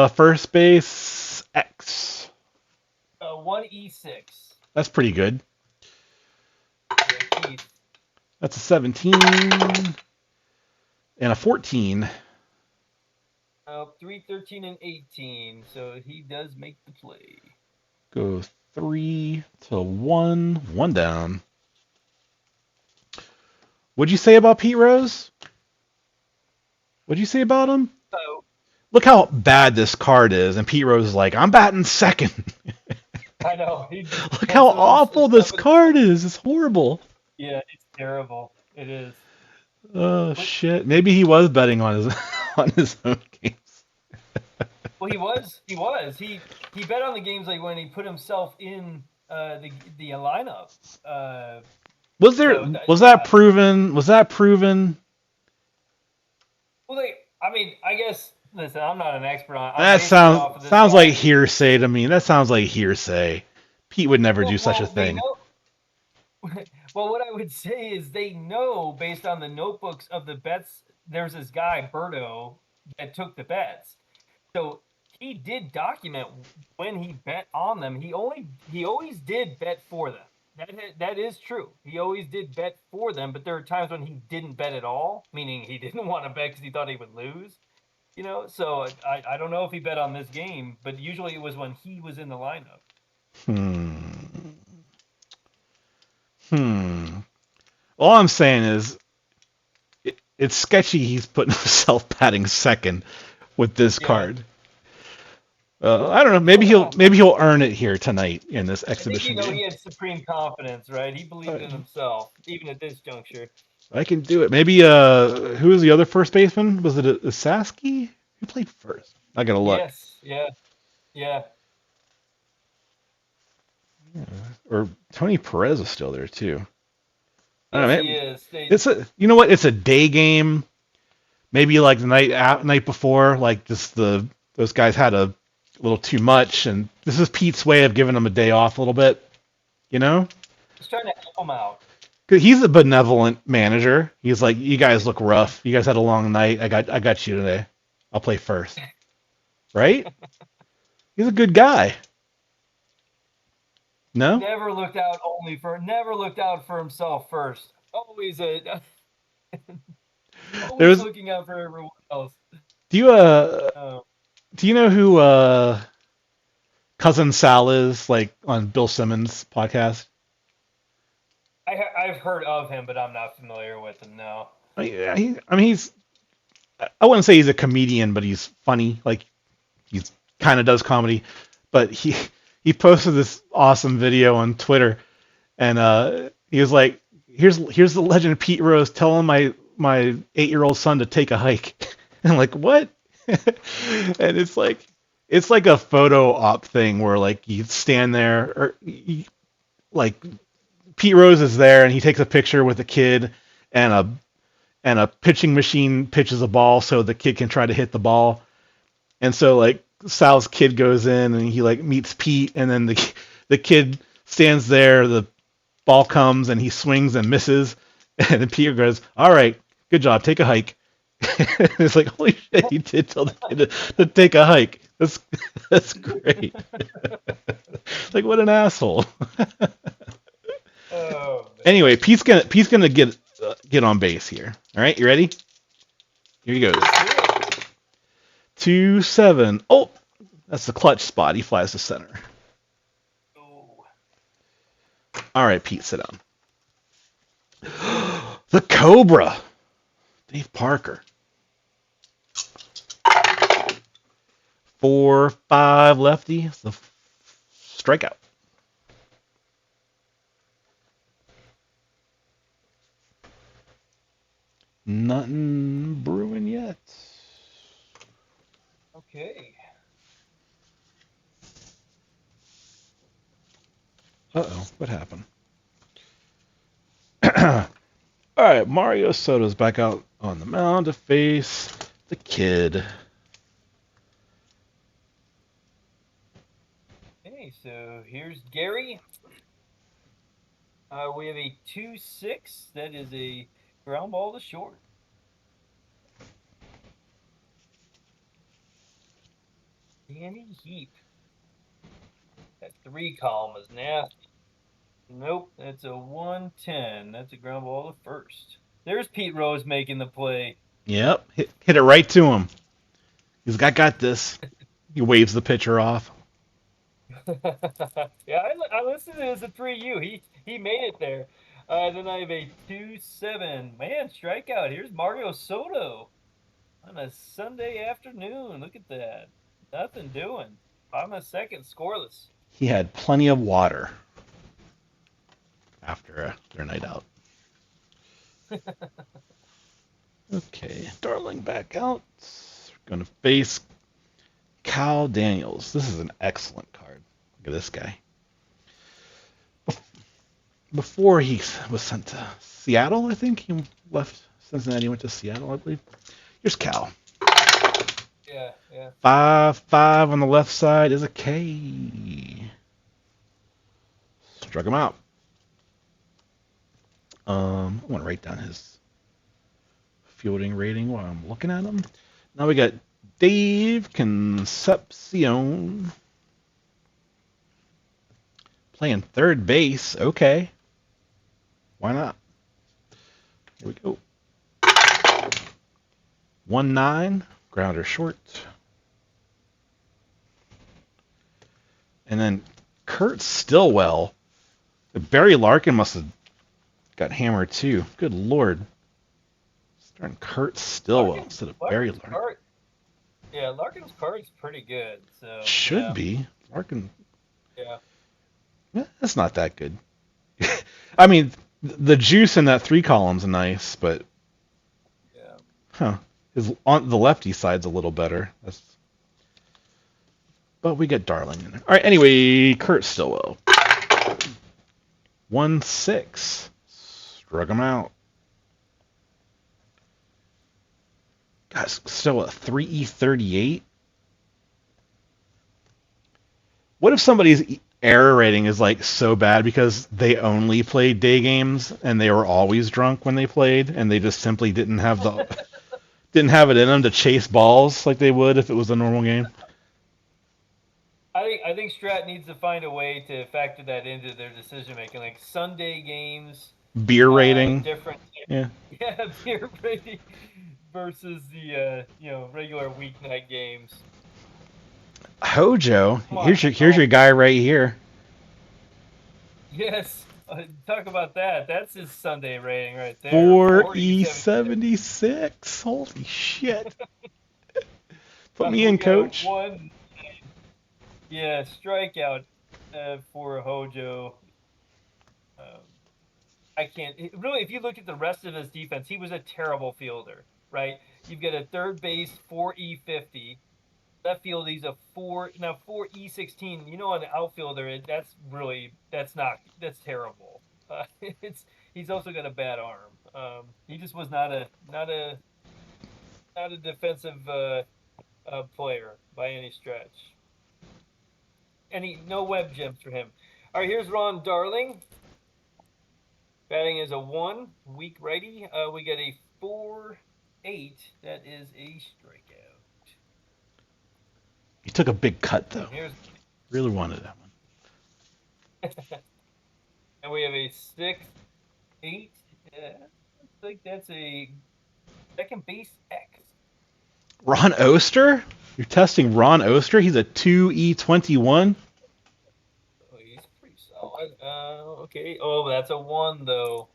First base X. 1E6. That's pretty good. Yeah, that's a 17 and a 14. 3, 13, and 18. So he does make the play. Go 3 to 1. 1 down. What'd you say about Pete Rose? What'd you say about him? So, look how bad this card is, and Pete Rose is like, I'm batting second. I know. Look how awful this card is. It's horrible. Yeah, it's terrible. It is. Oh shit! Maybe he was betting on his own games. Well, he was. He bet on the games like when he put himself in the lineup. Was that proven? Was that proven? Well, I guess. Listen, I'm not an expert on. That sounds like hearsay to me. That sounds like hearsay. Pete would never do such a thing. Well, what I would say is they know based on the notebooks of the bets. There's this guy Berto that took the bets, so he did document when he bet on them. He always did bet for them. That is true. He always did bet for them, but there are times when he didn't bet at all, meaning he didn't want to bet because he thought he would lose. So I don't know if he bet on this game, but usually it was when he was in the lineup. All I'm saying is it's sketchy he's putting himself batting second with this card. I don't know. Maybe he'll earn it here tonight in this exhibition game. He had supreme confidence, right? He believed in himself, even at this juncture. I can do it. Maybe who was the other first baseman? Was it a Sasky? Who played first? I gotta look. Yes. Yeah. Or Tony Perez is still there too. Yes, he is. It's it's a day game. Maybe like the night before, like just those guys had a little too much, and this is Pete's way of giving them a day off a little bit. He's trying to help them out. He's a benevolent manager. He's like, you guys look rough. You guys had a long night. I got you today. I'll play first. Right? He's a good guy. No? Never looked out for himself first. Always looking out for everyone else. Do you know who Cousin Sal is, like on Bill Simmons' podcast? I've heard of him, but I'm not familiar with him. No. I wouldn't say he's a comedian, but he's funny. Like he's kind of does comedy. But he posted this awesome video on Twitter, and he was like, "Here's the legend of Pete Rose telling my 8-year-old son to take a hike." And I'm like, what? And it's like a photo op thing where like you stand there, or like Pete Rose is there and he takes a picture with a kid, and a pitching machine pitches a ball so the kid can try to hit the ball. And so like Sal's kid goes in and he like meets Pete, and then the kid stands there, the ball comes and he swings and misses, and then Pete goes, "All right, good job, take a hike." It's like, holy shit, you did tell the kid to take a hike. That's great. Like, what an asshole. Anyway, Pete's gonna get on base here. All right, you ready? Here he goes. 2-7. Oh, that's the clutch spot. He flies to center. All right, Pete, sit down. The Cobra. Dave Parker. 4-5 lefty. It's the strikeout. Nothing brewing yet. Okay. Uh-oh, what happened? All right, Mario Soto's back out on the mound to face the kid. Okay, so here's Gary. We have a 2-6. That is a ground ball to short. Danny Heap. That 3 column is nasty. Nope, that's a 1-10. That's a ground ball to first. There's Pete Rose making the play. Yep, hit it right to him. He's got this. He waves the pitcher off. Yeah, I listened to it as a 3U. He made it there. Then I have a 2-7. Man, strikeout. Here's Mario Soto on a Sunday afternoon. Look at that. Nothing doing. I'm a second, scoreless. He had plenty of water after their night out. Okay, Darling back out. We're going to face Cal Daniels. This is an excellent card. Look at this guy. Before he was sent to Seattle, I think. He left Cincinnati, went to Seattle, I believe. Here's Cal. Yeah. 5-5 on the left side is a K. Struck him out. I want to write down his fielding rating while I'm looking at him. Now we got Dave Concepcion. Playing third base. Okay. Why not? Here we go. 1-9. Grounder short. And then Kurt Stillwell. Barry Larkin must have got hammered too. Good lord. Starting Kurt Stillwell instead of Barry Larkin. Yeah, Larkin's card's pretty good. So Should be. Larkin. Yeah. That's not that good. I mean, the juice in that 3 column's nice, but his on the lefty side's a little better. But we get Darling in there. All right. Anyway, Kurt Stillwell. 1-6. Struck him out. Guys, still a 3E38. What if somebody's error rating is like so bad because they only played day games and they were always drunk when they played and they just simply didn't have it in them to chase balls like they would if it was a normal game? I think Strat needs to find a way to factor that into their decision making, like Sunday games, beer rating, different, beer rating versus the regular weeknight games. Hojo, here's your guy right here. Yes, talk about that. That's his Sunday rating right there. 4E76. Holy shit! Put me in, coach. Strikeout for Hojo. I can't really. If you look at the rest of his defense, he was a terrible fielder, right? You've got a third base 4E50. Left field, he's a 4E16. You know, an outfielder, that's terrible. He's also got a bad arm. He just was not a defensive player by any stretch. No web gems for him. All right, here's Ron Darling. Batting is a 1, weak righty. We get a 4-8. That is a strikeout. He took a big cut though. Really wanted that one. And we have a 6-8. I think that's a second base X. Ron Oster? You're testing Ron Oster? He's a 2E21. Oh, he's pretty solid. Okay. Oh, that's a 1 though.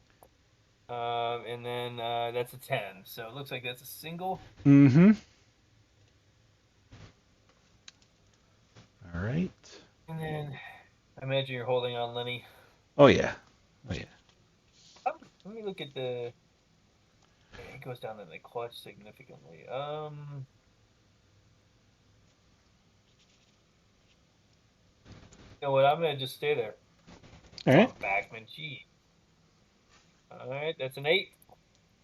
And then that's a 10. So it looks like that's a single. Mm-hmm. All right. And then I imagine you're holding on, Lenny. Oh yeah. Let me look at the. It goes down in the clutch significantly. You know what? I'm gonna just stay there. All right. Backman G. All right, that's an 8,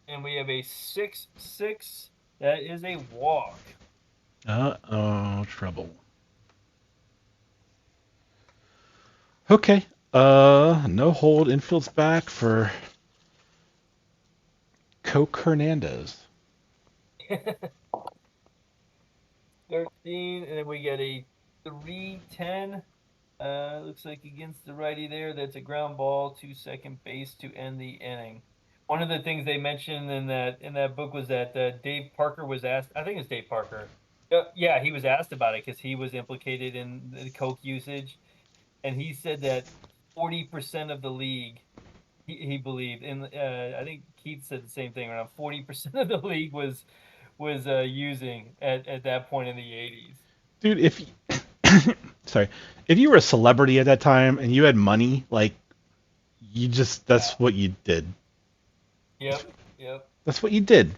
and we have a 6-6. That is a walk. Uh-oh, trouble. Okay. No hold. Infield's back for Coke Hernandez. 13, and then we get a 3-10. Looks like against the righty there, that's a ground ball to second base to end the inning. One of the things they mentioned in that book was that Dave Parker was asked. I think it's Dave Parker. Yeah, he was asked about it because he was implicated in the Coke usage, and he said that 40% of the league, he believed, and I think Keith said the same thing. Around 40% of the league was using at that point in the 80s. Dude, if you were a celebrity at that time and you had money, like that's what you did. Yep. That's what you did.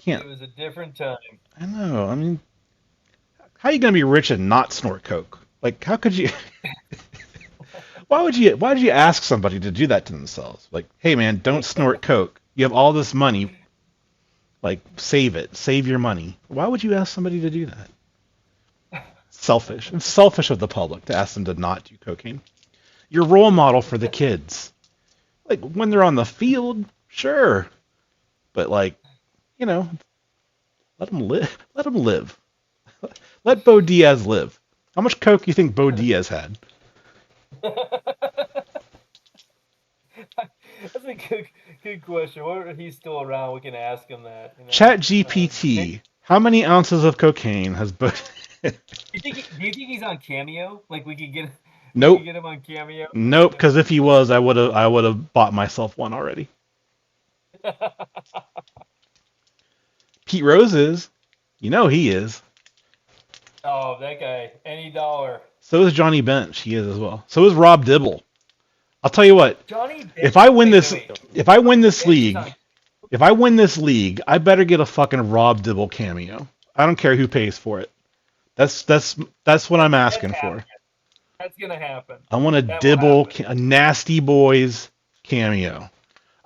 It was a different time. I know. I mean, how are you gonna be rich and not snort Coke? Like, how could you? Why would you ask somebody to do that to themselves? Like, hey man, don't snort Coke. You have all this money. Like, save it. Save your money. Why would you ask somebody to do that? Selfish. It's selfish of the public to ask them to not do cocaine. You're a role model for the kids. Like, when they're on the field, sure. But, like, Let him live. Let him live. Let Bo Diaz live. How much coke do you think Bo Diaz had? That's a good question. What if he's still around? We can ask him that. Chat Hey, GPT. How many ounces of cocaine has Bo? do you think he's on Cameo? Like we could Nope. get him on Cameo. Nope. Because if he was, I would have bought myself one already. Pete Rose is. You know he is. Oh, that guy. Any dollar. So is Johnny Bench. He is as well. So is Rob Dibble. I'll tell you what. Johnny If Bench. I win Wait, this, wait, wait. if I win this Bench is league, on. if I win this league, I better get a fucking Rob Dibble cameo. I don't care who pays for it. That's what I'm That's asking for. happening. That's gonna happen. I want a That will Dibble, happen. a Nasty Boys cameo.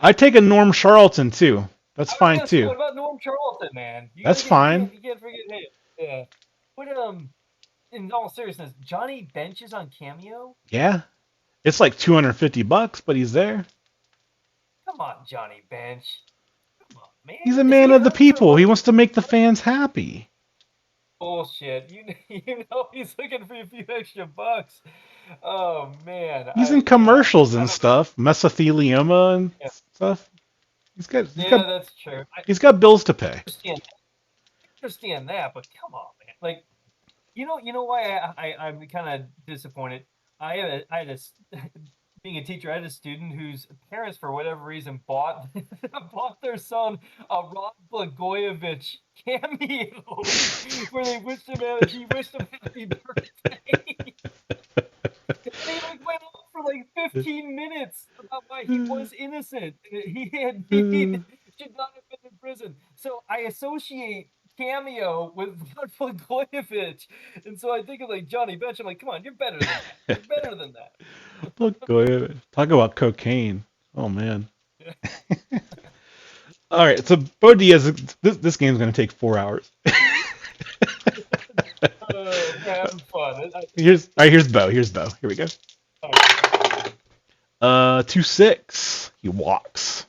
I'd take a Norm Charlton too. That's I was fine gonna say, too. what about Norm Charlton, man? That's fine. You can't forget him. Yeah. What in all seriousness, Johnny Bench is on Cameo? Yeah. It's like $250, but he's there. Come on, Johnny Bench. Come on, man. He's a Is man he of the hurt for people. like He wants to make the fans happy. bullshit? You know he's looking for a few extra bucks. Oh man, He's in yeah. commercials I and don't. stuff, mesothelioma and Yeah, stuff. He's got he's yeah, got that's true. I he's got bills to pay. understand, understand that, but come on, man. Like you know why I'm kind of disappointed. I had a being a teacher, I had a student whose parents, for whatever reason, bought bought their son a Rod Blagojevich cameo, where they wished him he wished him happy birthday. They like went on for like 15 minutes about why he was innocent. He should not have been in prison. So I associate cameo with Rod Blagojevich, and so I think of like Johnny Bench. I'm like, come on, you're better than that. You're better than that. Look, talk about cocaine. Oh man. All right, so Bo Diaz. This game's gonna take 4 hours. We're having fun. Here's Bo. Here's Bo. Here we go. 2-6. He walks.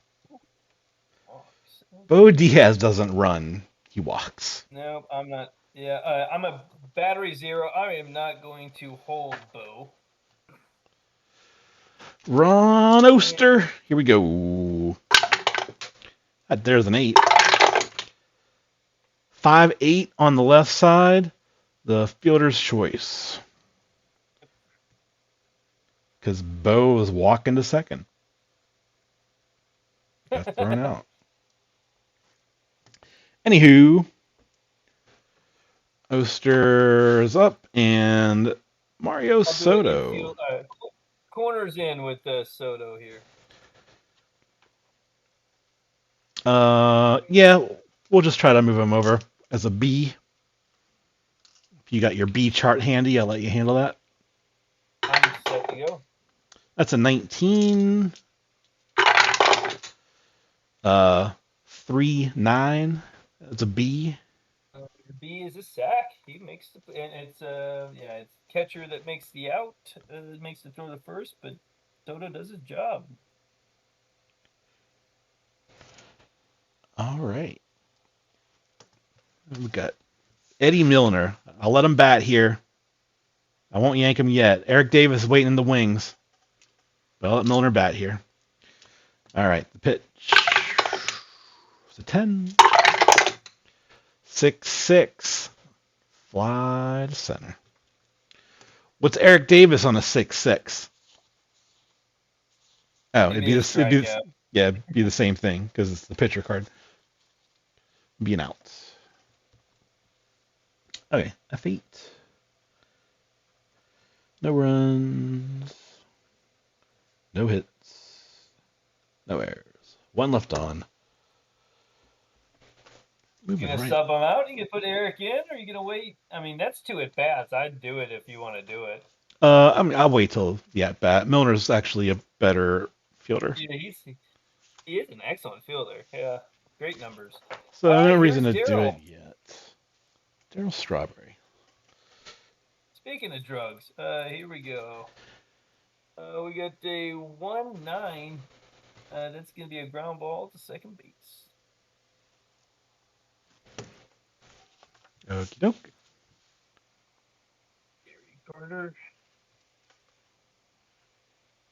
Bo Diaz doesn't run. He walks. No, I'm not. Yeah, I'm a battery 0. I am not going to hold Bo. Ron Oster. Here we go. There's an 8. 5-8 on the left side. The fielder's choice. Because Bo was walking to second. Got thrown out. Anywho, Oster's up and Mario Soto. Corners in with Soto here. Yeah, we'll just try to move him over as a B. If you got your B chart handy, I'll let you handle that. I'm set to go. That's a 19. 3-9. That's a B. B is a sack. He makes the and it's it's catcher that makes the out, makes the throw to first, but Soto does his job. All right. We got Eddie Milner. I'll let him bat here. I won't yank him yet. Eric Davis waiting in the wings. But I'll let Milner bat here. All right. The pitch. It's a 10. 6-6. Fly to center. What's Eric Davis on a 6-6? Oh, it'd be the same thing because it's the pitcher card. Be an out. Okay, F8. No runs. No hits. No errors. One left on. You gonna sub him out? You gonna put Eric in, or you gonna wait? I mean, that's 2 at bats. I'd do it if you want to do it. I mean, I'll wait till the at bat. Milner's actually a better fielder. Yeah, he is an excellent fielder. Yeah, great numbers. So no reason to do it yet. Darryl Strawberry. Speaking of drugs, here we go. We got a 1-9. That's gonna be a ground ball to second base. Okie doke. Gary Carter.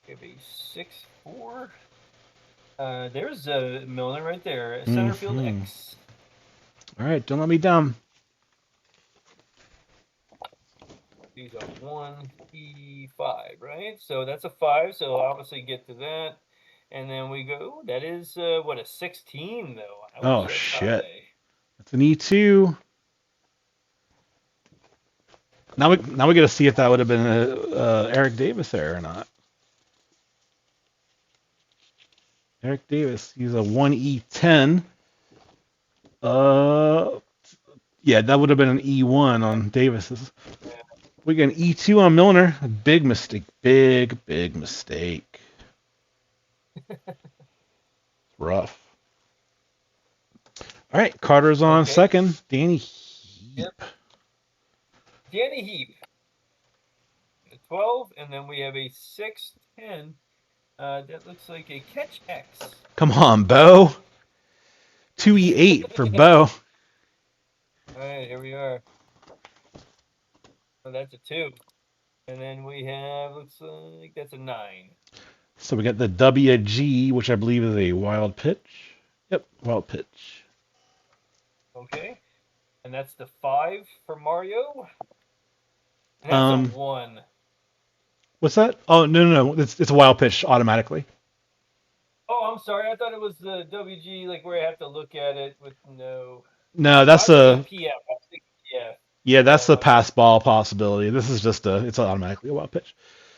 We have a 6-4. There's Milner right there. Center field X. All right, don't let me down. These are 1E5, right? So that's a 5. So obviously get to that. And then we go. That is what, a 16 though. Ouch, Oh that's shit. high. That's an E2. Now we get to see if that would have been a Eric Davis there or not. Eric Davis, he's a 1E10. Yeah, that would have been an E1 on Davis's. We got an E2 on Milner. A big mistake. Big mistake. Rough. All right, Carter's on Okay. second. Danny Heap. Yep. Danny Heap. 12, and then we have a 6-10. That looks like a catch X. Come on, Bo. 2E8 for Bo. All right, here we are. Oh, that's a 2. And then we have, looks like that's a 9. So we got the WG, which I believe is a wild pitch. Yep, wild pitch. Okay. And that's the 5 for Mario. And that's a 1. What's that? Oh, no. It's a wild pitch automatically. Oh, I'm sorry. I thought it was the WG, like where I have to look at it with no. No, that's a a PF. yeah, that's the pass ball possibility. This is just it's automatically a wild pitch.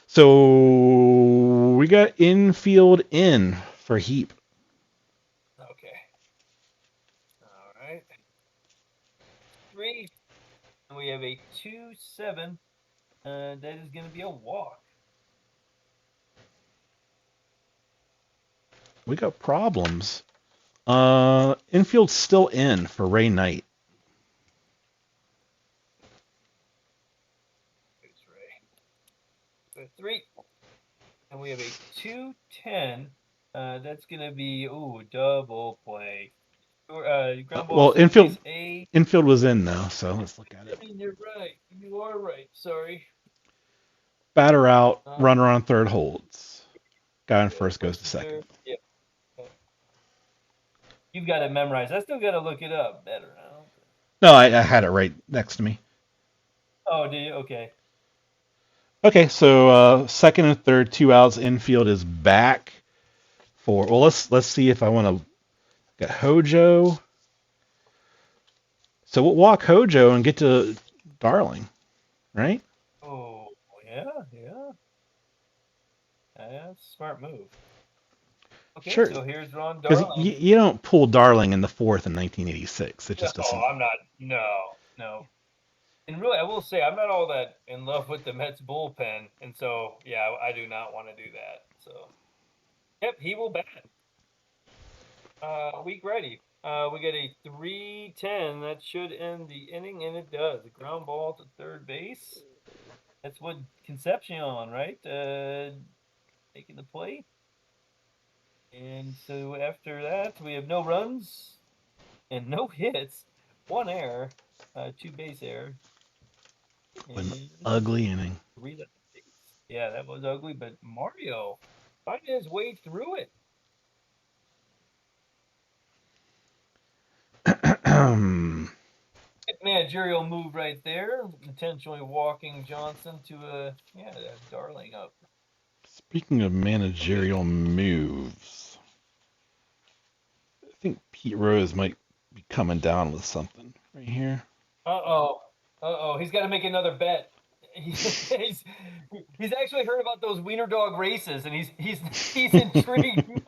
So we got infield in for Heap. Okay. All right. 3. And we have a 2-7. That is going to be a walk. We got problems. Infield's still in for Ray Knight. Here's Ray. So 3. And we have a 2-10. That's going to be, double play. Ground ball, Well, infield A. infield was in now, so let's look at it. You're right. You are right. Sorry. Batter out, runner on third holds. Guy on first goes to second. Yeah. You've got it memorized. I still got to look it up better. No, I had it right next to me. Oh, do you? Okay. Okay, so second and third, 2 outs. Infield is back for. Well, let's see if I want to get Hojo. So we'll walk Hojo and get to Darling, right? Oh, yeah. That's a smart move. Okay, Sure. so here's Ron Because Darling. you don't pull Darling in the fourth in 1986. It just doesn't. I'm not. No. And really, I will say, I'm not all that in love with the Mets bullpen. And so, yeah, I do not want to do that. So, yep, he will bat. Week ready. We get a 3-10. That should end the inning, and it does. A ground ball to third base. That's what Concepcion, right? Making the play. And so after that, we have no runs and no hits. 1 error, 2 base error. An ugly inning. Yeah, that was ugly, but Mario finding his way through it. Managerial move right there, intentionally walking Johnson to a Darling up. Speaking of managerial moves, I think Pete Rose might be coming down with something right here. He's got to make another bet. He's actually heard about those wiener dog races, and he's intrigued.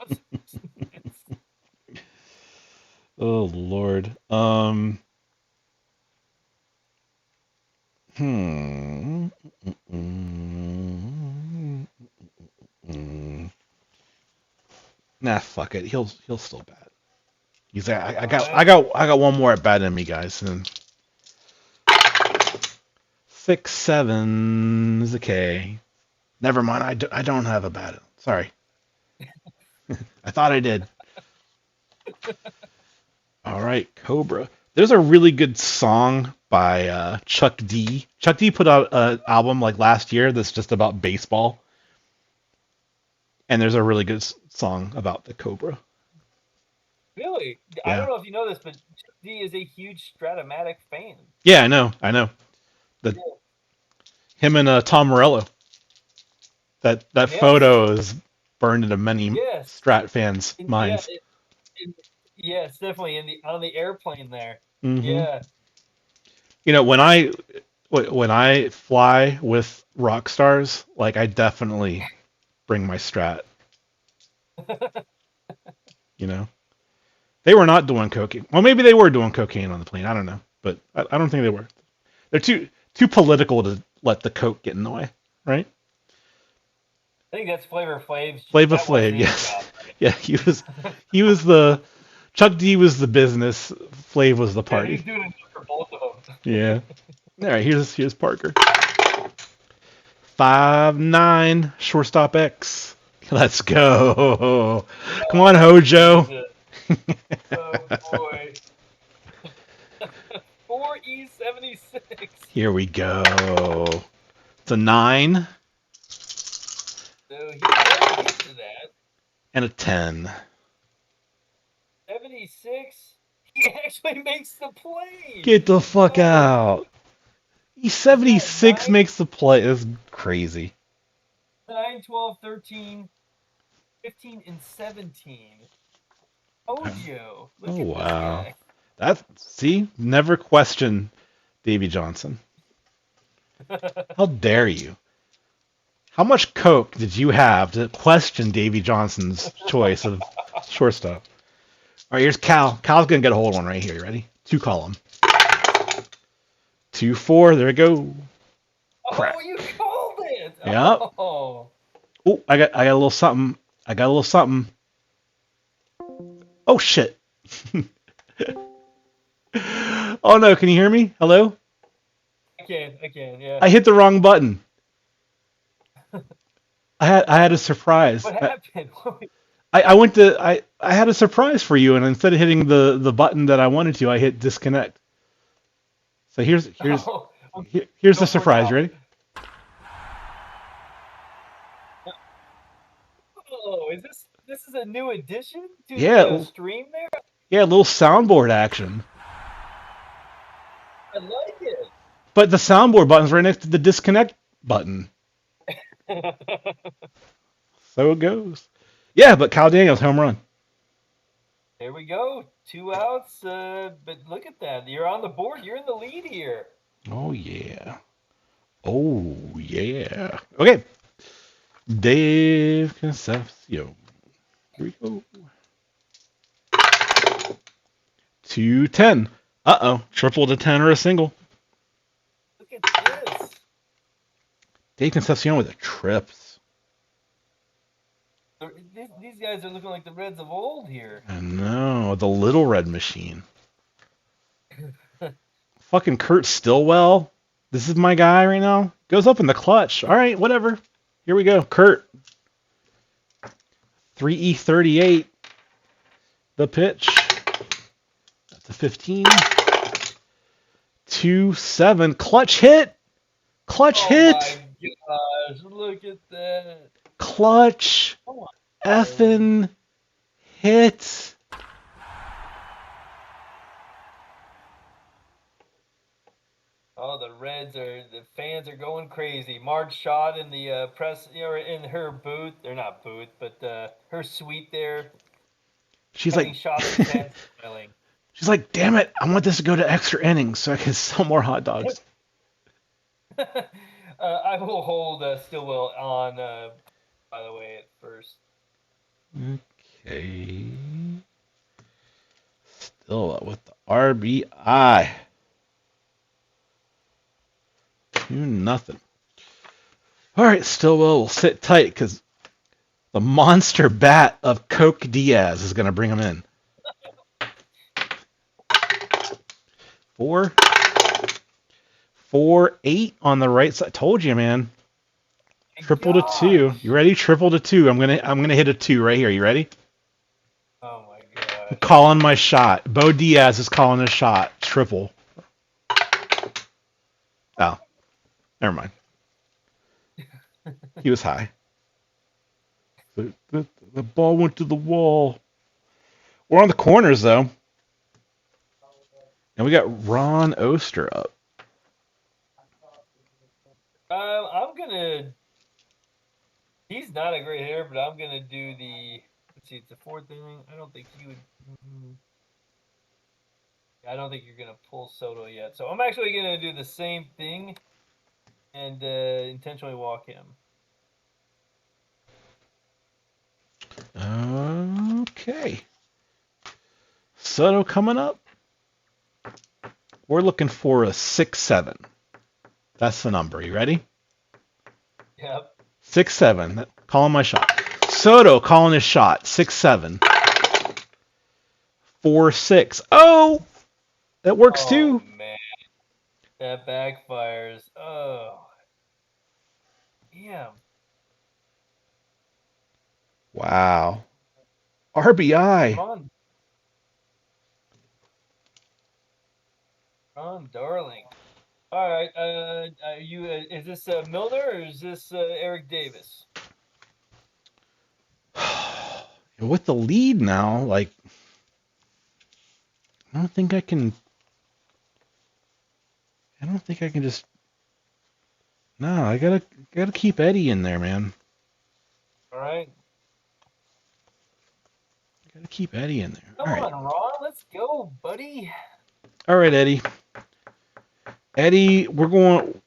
Oh Lord. Nah, fuck it. He'll still bat. He's like, I got one more at bat in me, guys. And 6-7 is okay. Never mind. I don't have a bat. Sorry. I thought I did. All right, Cobra. There's a really good song by Chuck D. Chuck D put out an album like last year that's just about baseball, and there's a really good song about the Cobra. Really? I Yeah. don't know if you know this, but Chuck D is a huge Strat-O-Matic fan. Yeah, I know. I know. The Yeah. him and Tom Morello. That Yes. photo is burned into many Yes. Strat fans' Yeah. minds. Yes, definitely on the airplane there. Hmm. Yeah. You know, when I fly with rock stars, like I definitely bring my Strat. You know, they were not doing cocaine. Well, maybe they were doing cocaine on the plane. I don't know, but I don't think they were. They're too political to let the coke get in the way, right? I think that's Flavor Flav's. Flava That wasn't Flav, his yes, job. yeah, he was the Chuck D was the business, Flav was the Yeah, he's party. doing enough for both of them. Yeah. All right, here's Parker. 5'9", shortstop X. Let's go. Come on, Hojo. Jesus. Oh boy. 4E76. Here we go. It's a 9 So he does get to that. and a 10. 76. He actually makes the play. Get the fuck Oh, out. what's that? E76 makes the play. That's crazy. 9, 12, 13, 15, and 17. Ojo. Look Oh, at wow. this See? Never question Davy Johnson. How dare you? How much coke did you have to question Davy Johnson's choice of shortstop? All right, here's Cal. Cal's going to get a hold of one right here. You ready? 2 column. 2, 4. There we go. guy. Crap. Oh, you called it. Yep. Oh. Oh, I got a little something. I got a little something. Oh shit. Oh no, can you hear me? Hello? I can, yeah. I hit the wrong button. I had a surprise. What happened? I had a surprise for you, and instead of hitting the button that I wanted to, I hit disconnect. So here's Oh, here's go the for it surprise. now. You ready? Oh, this is a new addition to the Yeah, stream there? yeah, a little soundboard action. I like it. But the soundboard button's right next to the disconnect button. So it goes. Yeah, but Kyle Daniels home run. There we go. 2 outs, but look at that. You're on the board. You're in the lead here. Oh yeah. Oh yeah. Okay. Dave Concepcion. Here we go. 210. Uh-oh. Triple to 10 or a single. Look at this. Dave Concepcion with the trips. These guys are looking like the Reds of old here. I know. The little red machine. Fucking Kurt Stillwell. This is my guy right now. Goes up in the clutch. All right, whatever. Here we go. Kurt. 3E38. The pitch. That's a 15. 2-7. Clutch hit. Clutch hit. Oh my gosh, look at that. Clutch. Come on. Effing hit. Oh, the fans are going crazy. Marge shot in the press, in her booth. They're not booth, but her suite there. She's Having like, shots and smiling. she's like, damn it! I want this to go to extra innings so I can sell more hot dogs. I will hold Stillwell on, by the way, at first. Okay. Still with the RBI. 2-0. All right, Stillwell will sit tight because the monster bat of Coke Diaz is going to bring him in. 4-8 on the right side. Told you, man. Triple to 2. You ready? Triple to 2. I'm gonna hit a 2 right here. You ready? Oh my gosh. gosh. Calling my shot. Bo Diaz is calling a shot. Triple. Oh, never mind. He was high. The ball went to the wall. We're on the corners, though. And we got Ron Oster up. I'm gonna. He's not a great hitter, but I'm gonna do the. Let's see, it's the fourth inning. I don't think you would. I don't think you're gonna pull Soto yet. So I'm actually gonna do the same thing, and intentionally walk him. Okay. Soto coming up. We're looking for a 6-7. That's the number. You ready? Yep. 6-7. Calling my shot. Soto calling his shot. 6-7. 4-6. Oh! That works too. Oh, man. That backfires. Oh. Damn. Wow. RBI. Come on, darling. All right. Are you? Is this Milner or is this Eric Davis? With the lead now, like, I don't think I can just. No, I gotta keep Eddie in there, man. All right. Gotta keep Eddie in there. Come All right. on, Ron. Let's go, buddy. All right, Eddie. Eddie, we're going.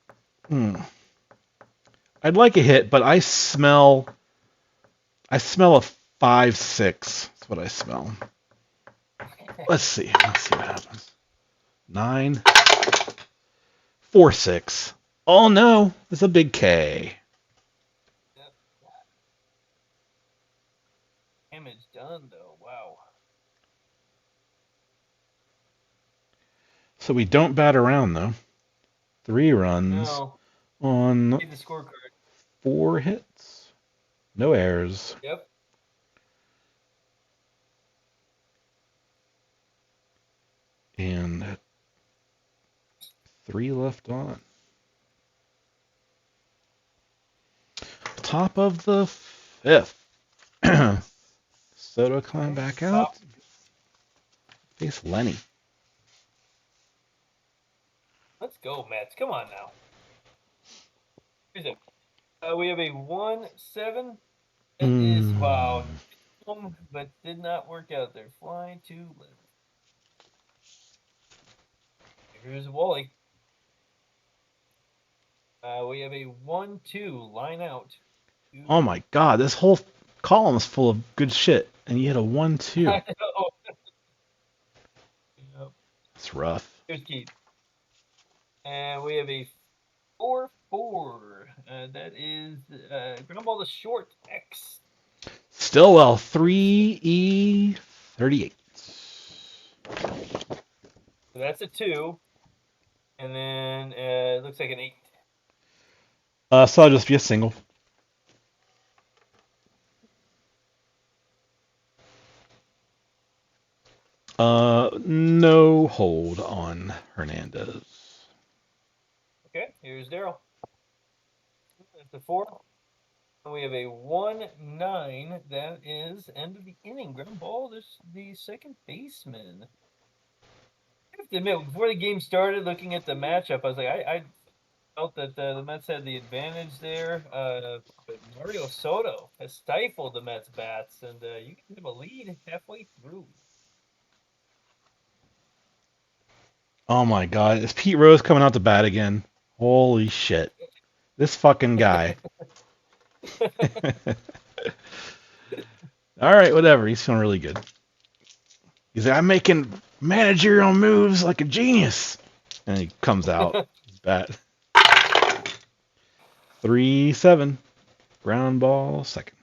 I'd like a hit, but I smell a 5-6. That's what I smell. Let's see what happens. 9, 4-6. Oh no, it's a big K. Yep. Damage done, though. Wow. So we don't bat around though. 3 runs No. on Need the scorecard. 4 hits. No errors. Yep. And 3 left on. Top of the 5th. Soto coming back out. Face Lenny. Let's go, Mets. Come on now. Here's it. We have a 1-7. That is, wow. But did not work out there. Flying to left. Here's Wally. We have a 1-2 line out. Oh my god, this whole column is full of good shit. And you hit a 1-2. I know. Yep. That's rough. Here's Keith. And we have a 4-4. That is ground ball to short X. Stillwell, 3E38. So that's a 2. And then it looks like an 8. So I'll just be a single. No hold on Hernandez. Okay, here's Daryl. That's a 4. And we have a 1-9. That is end of the inning. Ground ball. This the second baseman. I have to admit, before the game started, looking at the matchup, I was like, I felt that the Mets had the advantage there. But Mario Soto has stifled the Mets bats, and you can have a lead halfway through. Oh my god, is Pete Rose coming out to bat again? Holy shit. This fucking guy. Alright, whatever. He's feeling really good. He's like, I'm making managerial moves like a genius. And he comes out. His bat. 3-7. Ground ball, second.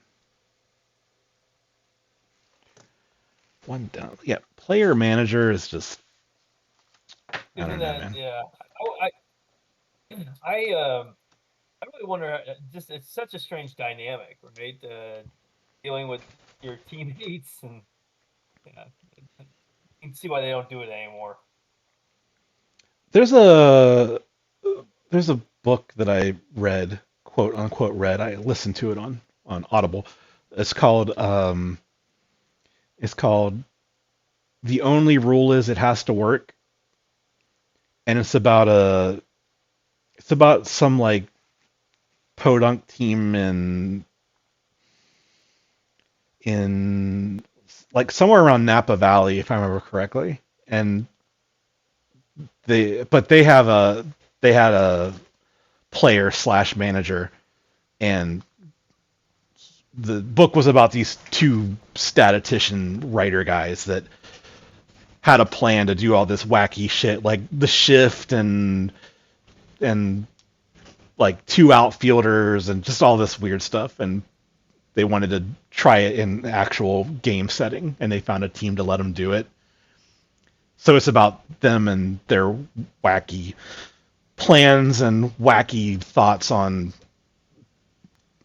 1 down. Yeah, player manager is just. I don't know, man. Yeah. I really wonder. Just it's such a strange dynamic, right? Dealing with your teammates and yeah, You can see why they don't do it anymore. There's a book that I read, quote unquote read. I listened to it on Audible. It's called The Only Rule Is It Has to Work, and it's about some like podunk team in like somewhere around Napa Valley, if I remember correctly, and they had a player slash manager, and the book was about these two statistician writer guys that had a plan to do all this wacky shit, like the shift and like two outfielders and just all this weird stuff, and they wanted to try it in actual game setting, and they found a team to let them do it. So it's about them and their wacky plans and wacky thoughts on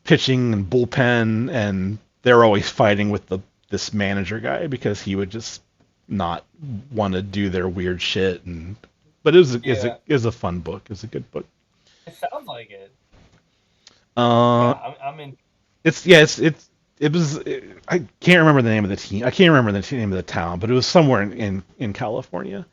pitching and bullpen, and they're always fighting with this manager guy because he would just not want to do their weird shit. And but it was a fun book. It was a good book. It sounds like it. I'm in. It was. I can't remember the name of the team. I can't remember the name of the town, but it was somewhere in California.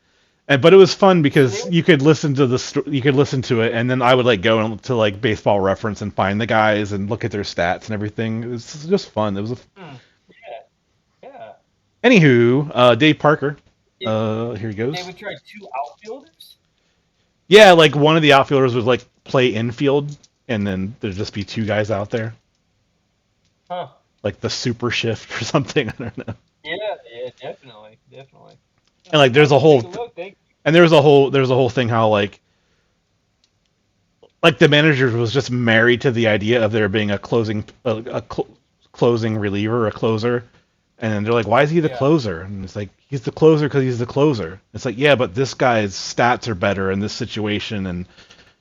But it was fun because you could listen to you could listen to it, and then I would like go to like Baseball Reference and find the guys and look at their stats and everything. It was just fun. It was Yeah. Anywho, Dave Parker. Here he goes. They would try two outfielders. Yeah, like one of the outfielders would like play infield, and then there'd just be two guys out there. Huh. Like the super shift or something. I don't know. Yeah, definitely. And like there's a whole thing how like the manager was just married to the idea of there being a closing reliever, a closer, and then they're like, why is he the closer? And it's like, he's the closer because he's the closer. It's like, yeah, but this guy's stats are better in this situation, and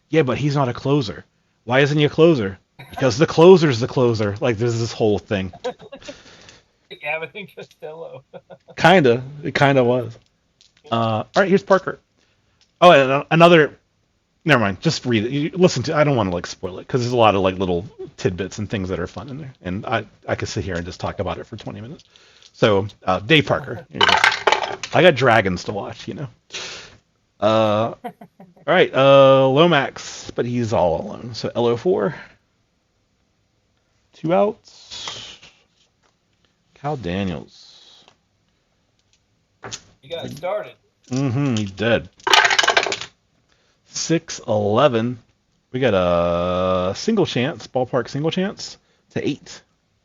yeah, but he's not a closer. Why isn't he a closer? Because the closer's the closer. Like there's this whole thing. Abbott and Costello. It kinda was. All right, here's Parker. Oh, and another. Never mind. Just read it. You listen to. I don't want to like spoil it because there's a lot of like little tidbits and things that are fun in there, and I could sit here and just talk about it for 20 minutes. So, Dave Parker. I got dragons to watch, you know. All right, Lomax, but he's all alone. So LO4. 2 outs. Cal Daniels. You got it started. He's dead. 6-11. We got a single chance, ballpark single chance to 8.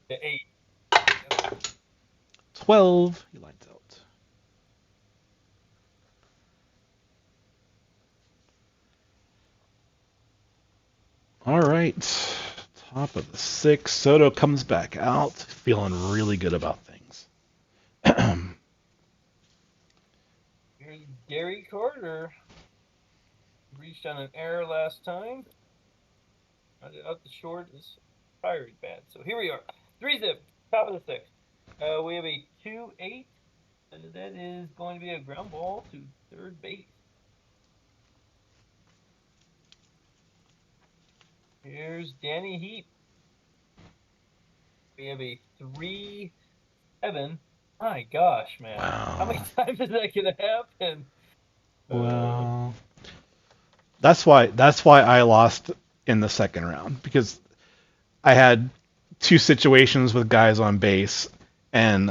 To 8. 12. He lines out. All right. Top of the 6. Soto comes back out, feeling really good about things. Here's Gary Carter. Reached on an error last time. Out the short is Pirate bad. So here we are. 3-zip. Top of the 6. We have a 2-8. And that is going to be a ground ball to third base. Here's Danny Heap. We have a 3-7. My gosh, man. Wow. How many times is that going to happen? Well, that's why I lost in the second round, because I had 2 situations with guys on base, and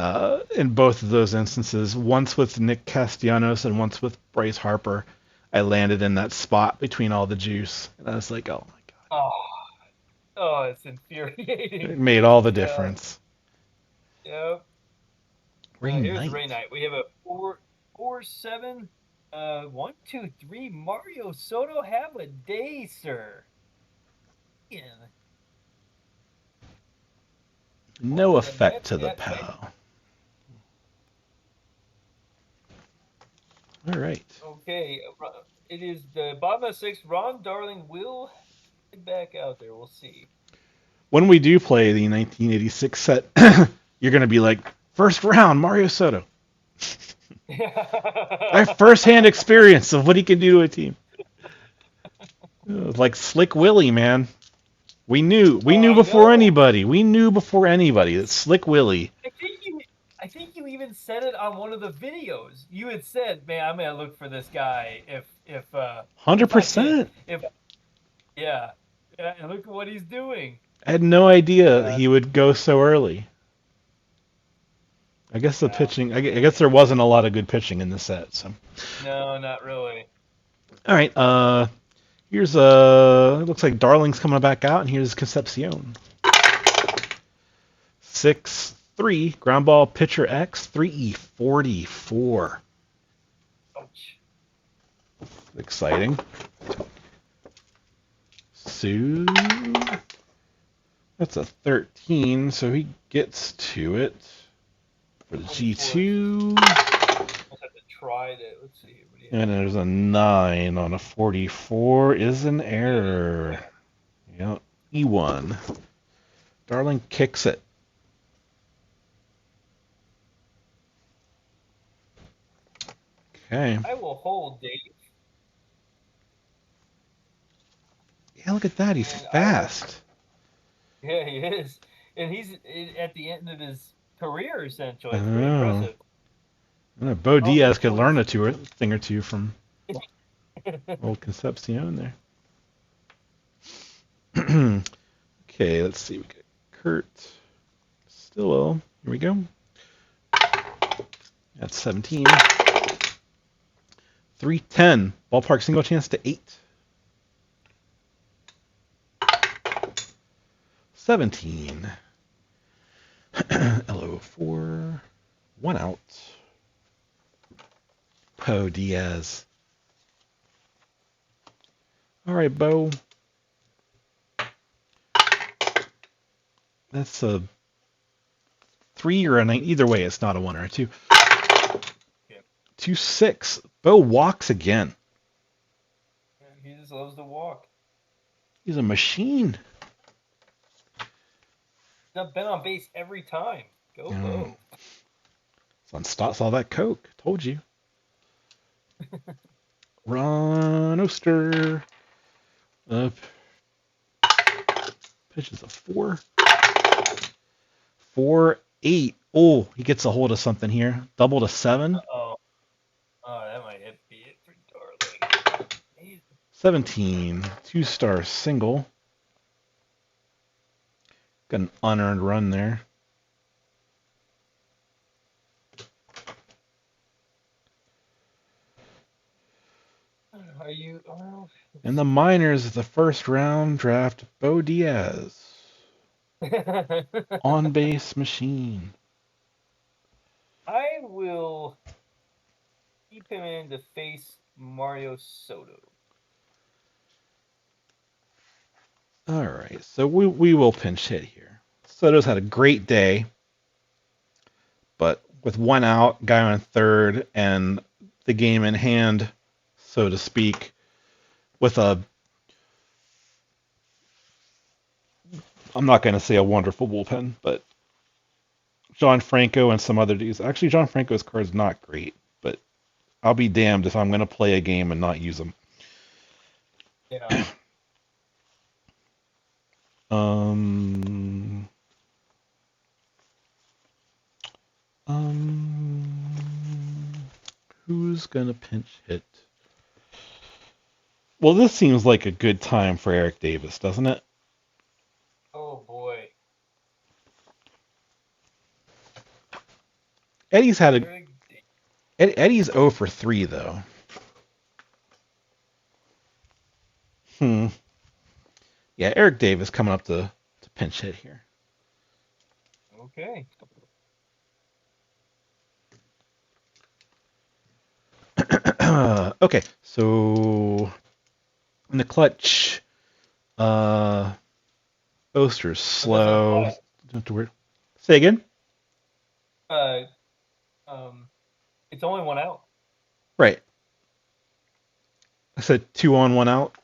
in both of those instances, once with Nick Castellanos and once with Bryce Harper, I landed in that spot between all the juice, and I was like, oh my god. Oh, it's infuriating. It made all the difference. Yep. Here's Ray Knight. We have a 4-7. 1, 2, 3. Mario Soto, have a day, sir. Yeah. No effect to the POW. All right. Okay. It is the bottom of 6. Ron Darling will get back out there. We'll see. When we do play the 1986 set, you're going to be like, first round, Mario Soto. I have first-hand experience of what he can do to a team. Like Slick Willie, man. We knew I before know. anybody. We knew before anybody that Slick Willie. I think you even said it on one of the videos. You had said, "Man, I'm gonna look for this guy." If I did, 100%. if yeah, yeah, and look at what he's doing. I had no idea Yeah, he would go so early. I guess the yeah. pitching. I guess there wasn't a lot of good pitching in the set. So, No, not really. all right. Here's It looks like Darling's coming back out, and here's Concepcion. 6-3 ground ball pitcher X 3E44. Ouch. Exciting. Sue. That's a 13, so he gets to it for the G2. I'll have to try it. Let's see. And there's a 9 on a 44 is an error. Yep. E1. Darling kicks it. Okay. I will hold Dave. Yeah, look at that. He's fast. Yeah, he is. And he's at the end of his career, essentially. It's pretty impressive. Bo Diaz could learn a thing or two from old Concepcion there. Okay, let's see. We got Kurt Stillwell. Here we go. That's 17. 310. Ballpark single chance to 8. 17. LO4. 1 out. Bo Diaz. All right, Bo. That's a 3 or a 9. Either way, it's not a 1 or a 2. 2-6. Bo walks again. He just loves to walk. He's a machine. He's been on base every time. Go Bo. Saw that Coke. Told you. Ron Oster. Up. Pitches a 4. 4-8. Oh, he gets a hold of something here. Double to 7. Oh, that might be it for Darling. 17. 2-star single. Got an unearned run there. Are you? And the minors, the first round draft, Bo Diaz. On base machine. I will keep him in to face Mario Soto. All right, so we will pinch hit here. Soto's had a great day, but with 1 out, guy on third, and the game in hand, so to speak, with I'm not going to say a wonderful bullpen, but John Franco and some other dudes. Actually, John Franco's card's not great, but I'll be damned if I'm going to play a game and not use them. Yeah. Who's gonna pinch hit? Well, this seems like a good time for Eric Davis, doesn't it? Oh boy. Eddie's Eddie's 0 for 3 though. Yeah, Eric Davis coming up to pinch hit here. Okay. Okay, so in the clutch, Oster's slow. Say again? It's only 1 out. Right. I said 2 on, 1 out,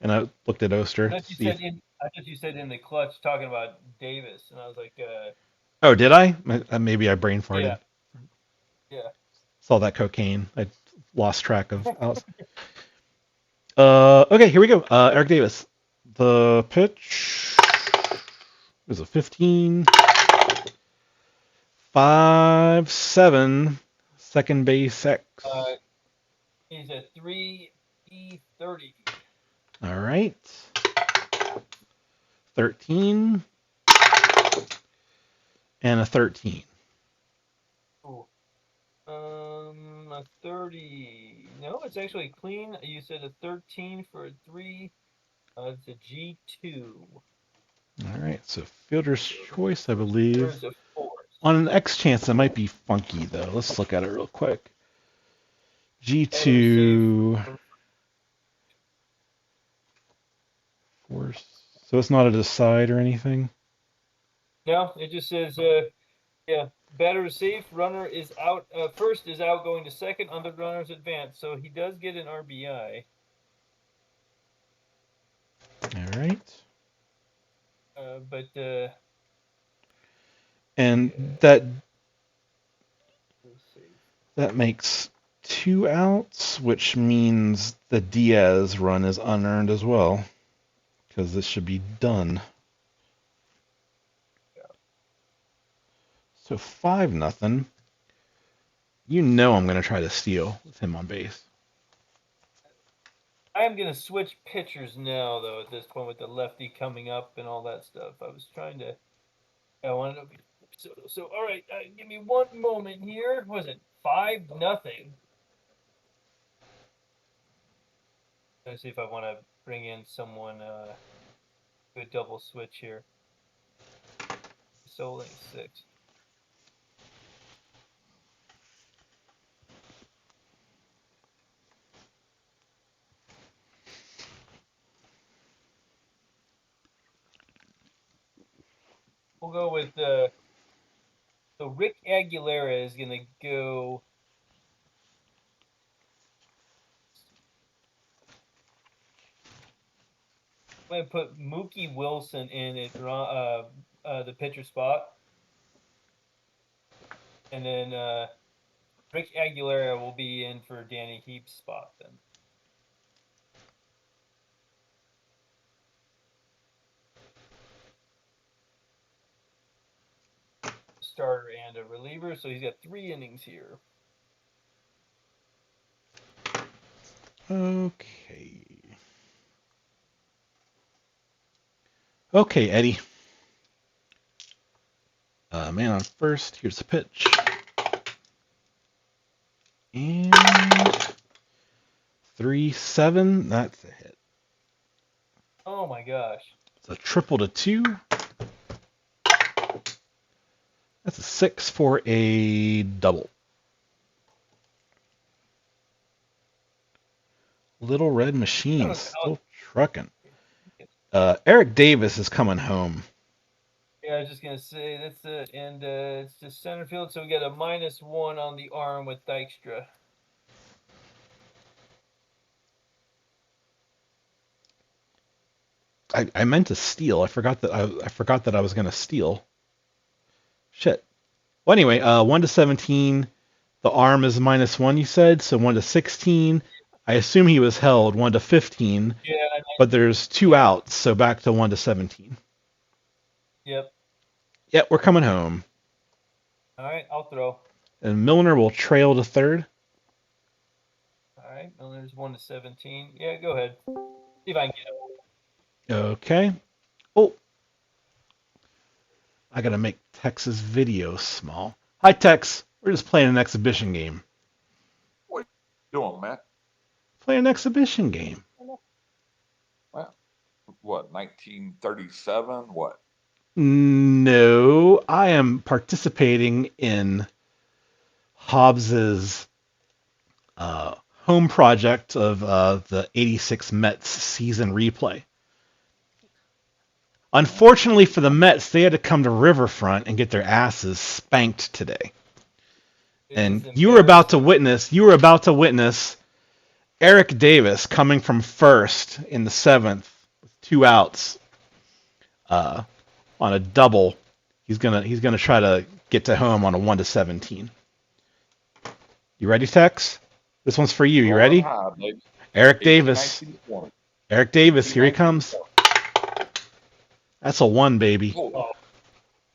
and I looked at Oster. I thought you said in the clutch talking about Davis, and I was like, Oh, did I? Maybe I brain farted. Yeah. Saw that cocaine. I lost track of. Okay, here we go. Eric Davis. The pitch is a 15. 5-7. Second base X. He's a 3E30. All right. 13. And a 13. Ooh. A 30. No, it's actually clean. You said a 13 for a 3. It's a G2. All right, so fielder's choice, I believe. There's a 4. On an X chance, it might be funky, though. Let's look at it real quick. G2. Force. So it's not a decide or anything? No, it just says, yeah, batter is safe. Runner is out. First is out going to second. Under runner's advanced. So he does get an RBI. All right. But and that makes 2 outs, which means the Diaz run is unearned as well, because this should be done. So 5-0. You know I'm going to try to steal with him on base. I am going to switch pitchers now, though, at this point with the lefty coming up and all that stuff. I was trying to. I wanted to be Soto. So, all right, give me one moment here. Was it 5-0? Let's see if I want to bring in someone. Do a double switch here. Soul 6. We'll go with so Rick Aguilera is going to go. I'm going to put Mookie Wilson in at the pitcher spot. And then Rick Aguilera will be in for Danny Heap's spot then. Starter and a reliever, so he's got 3 innings here. Okay. Okay, Eddie. Man on first. Here's the pitch. And 3-7. That's a hit. Oh my gosh. It's a triple to 2. That's a 6 for a double. Little Red Machine still trucking. Eric Davis is coming home. Yeah, I was just gonna say that's it, and it's just center field, so we got a -1 on the arm with Dykstra. I meant to steal. I forgot that I was gonna steal. Shit. Well, anyway, 1-17. The arm is -1. You said so. 1-16. I assume he was held. 1-15. Yeah. But there's 2 outs, so back to 1-17. Yep. Yep, we're coming home. All right, I'll throw. And Milner will trail to third. All right, Milner's 1-17. Yeah, go ahead. See if I can get him. Okay. Oh. I gotta make Tex's video small. Hi, Tex. We're just playing an exhibition game. What are you doing, man? Play an exhibition game. Well, what, 1937? What? No, I am participating in Hobbs's home project of the '86 Mets season replay. Unfortunately for the Mets, they had to come to Riverfront and get their asses spanked today. And you were about to witness Eric Davis coming from first in the 7th with 2 outs on a double. He's gonna try to get to home on a 1-17. You ready, Tex? This one's for you. You Rolling ready? high, baby. Eric 18, Davis. 19, 20. Eric Davis, 18, here he 19, comes. 20. That's a 1, baby. Oh,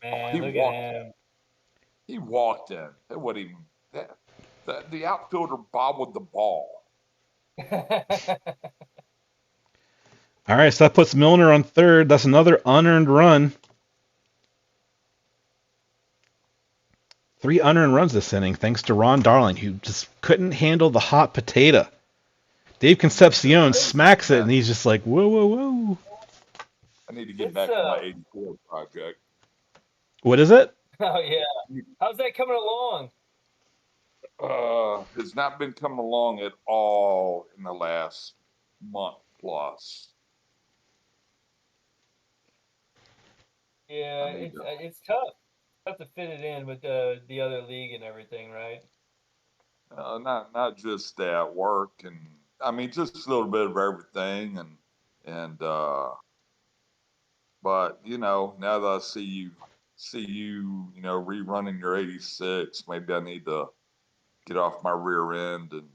Man, he look walked. at him. He walked in. It wasn't even the outfielder bobbled the ball. All right, so that puts Milner on third. That's another unearned run. 3 unearned runs this inning, thanks to Ron Darling, who just couldn't handle the hot potato. Dave Concepcion smacks it, and he's just like, whoa, whoa, whoa. I need to get back to my 84 project. What is it? Oh, yeah. How's that coming along? Has not been coming along at all in the last month plus. Yeah, it's tough. Tough to fit it in with the other league and everything, right? Not just at work, and I mean just a little bit of everything, and but now that I see you rerunning your 86, maybe I need to get off my rear end and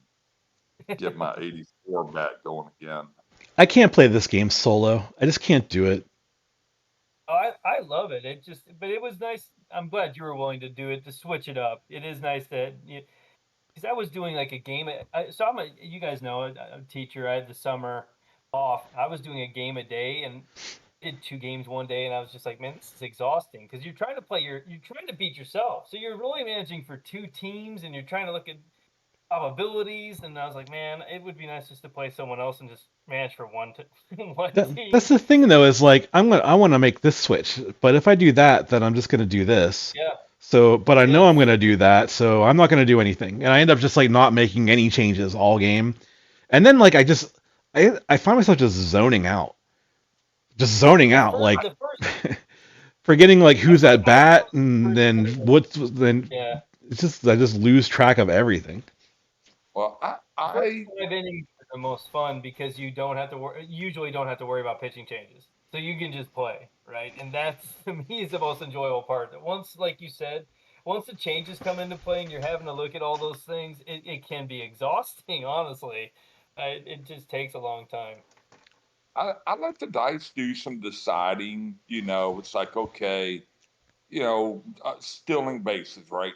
get my 84 back going again. I can't play this game solo. I just can't do it. Oh, I love it. But it was nice. I'm glad you were willing to do it, to switch it up. It is nice that because I was doing like a game. You guys know, I'm a teacher. I had the summer off. I was doing a game a day and did 2 games one day, and I was just like, man, this is exhausting because you're trying to beat yourself. So you're really managing for 2 teams, and you're trying to look at probabilities. And I was like, man, it would be nice just to play someone else and just manage for one team. That's the thing, though, is like I want to make this switch, but if I do that, then I'm just gonna do this. Yeah. So, but I know I'm gonna do that, so I'm not gonna do anything, and I end up just like not making any changes all game, and then like I find myself just zoning out, like forgetting like who's at bat, and then Yeah. it's just I just lose track of everything. Well, First 5 innings are the most fun because you usually don't have to worry about pitching changes, so you can just play, right? And that's to me is the most enjoyable part. Once, like you said, once the changes come into play and you're having to look at all those things, it can be exhausting. Honestly, it just takes a long time. I let the dice do some deciding. It's like, okay, stealing bases, right?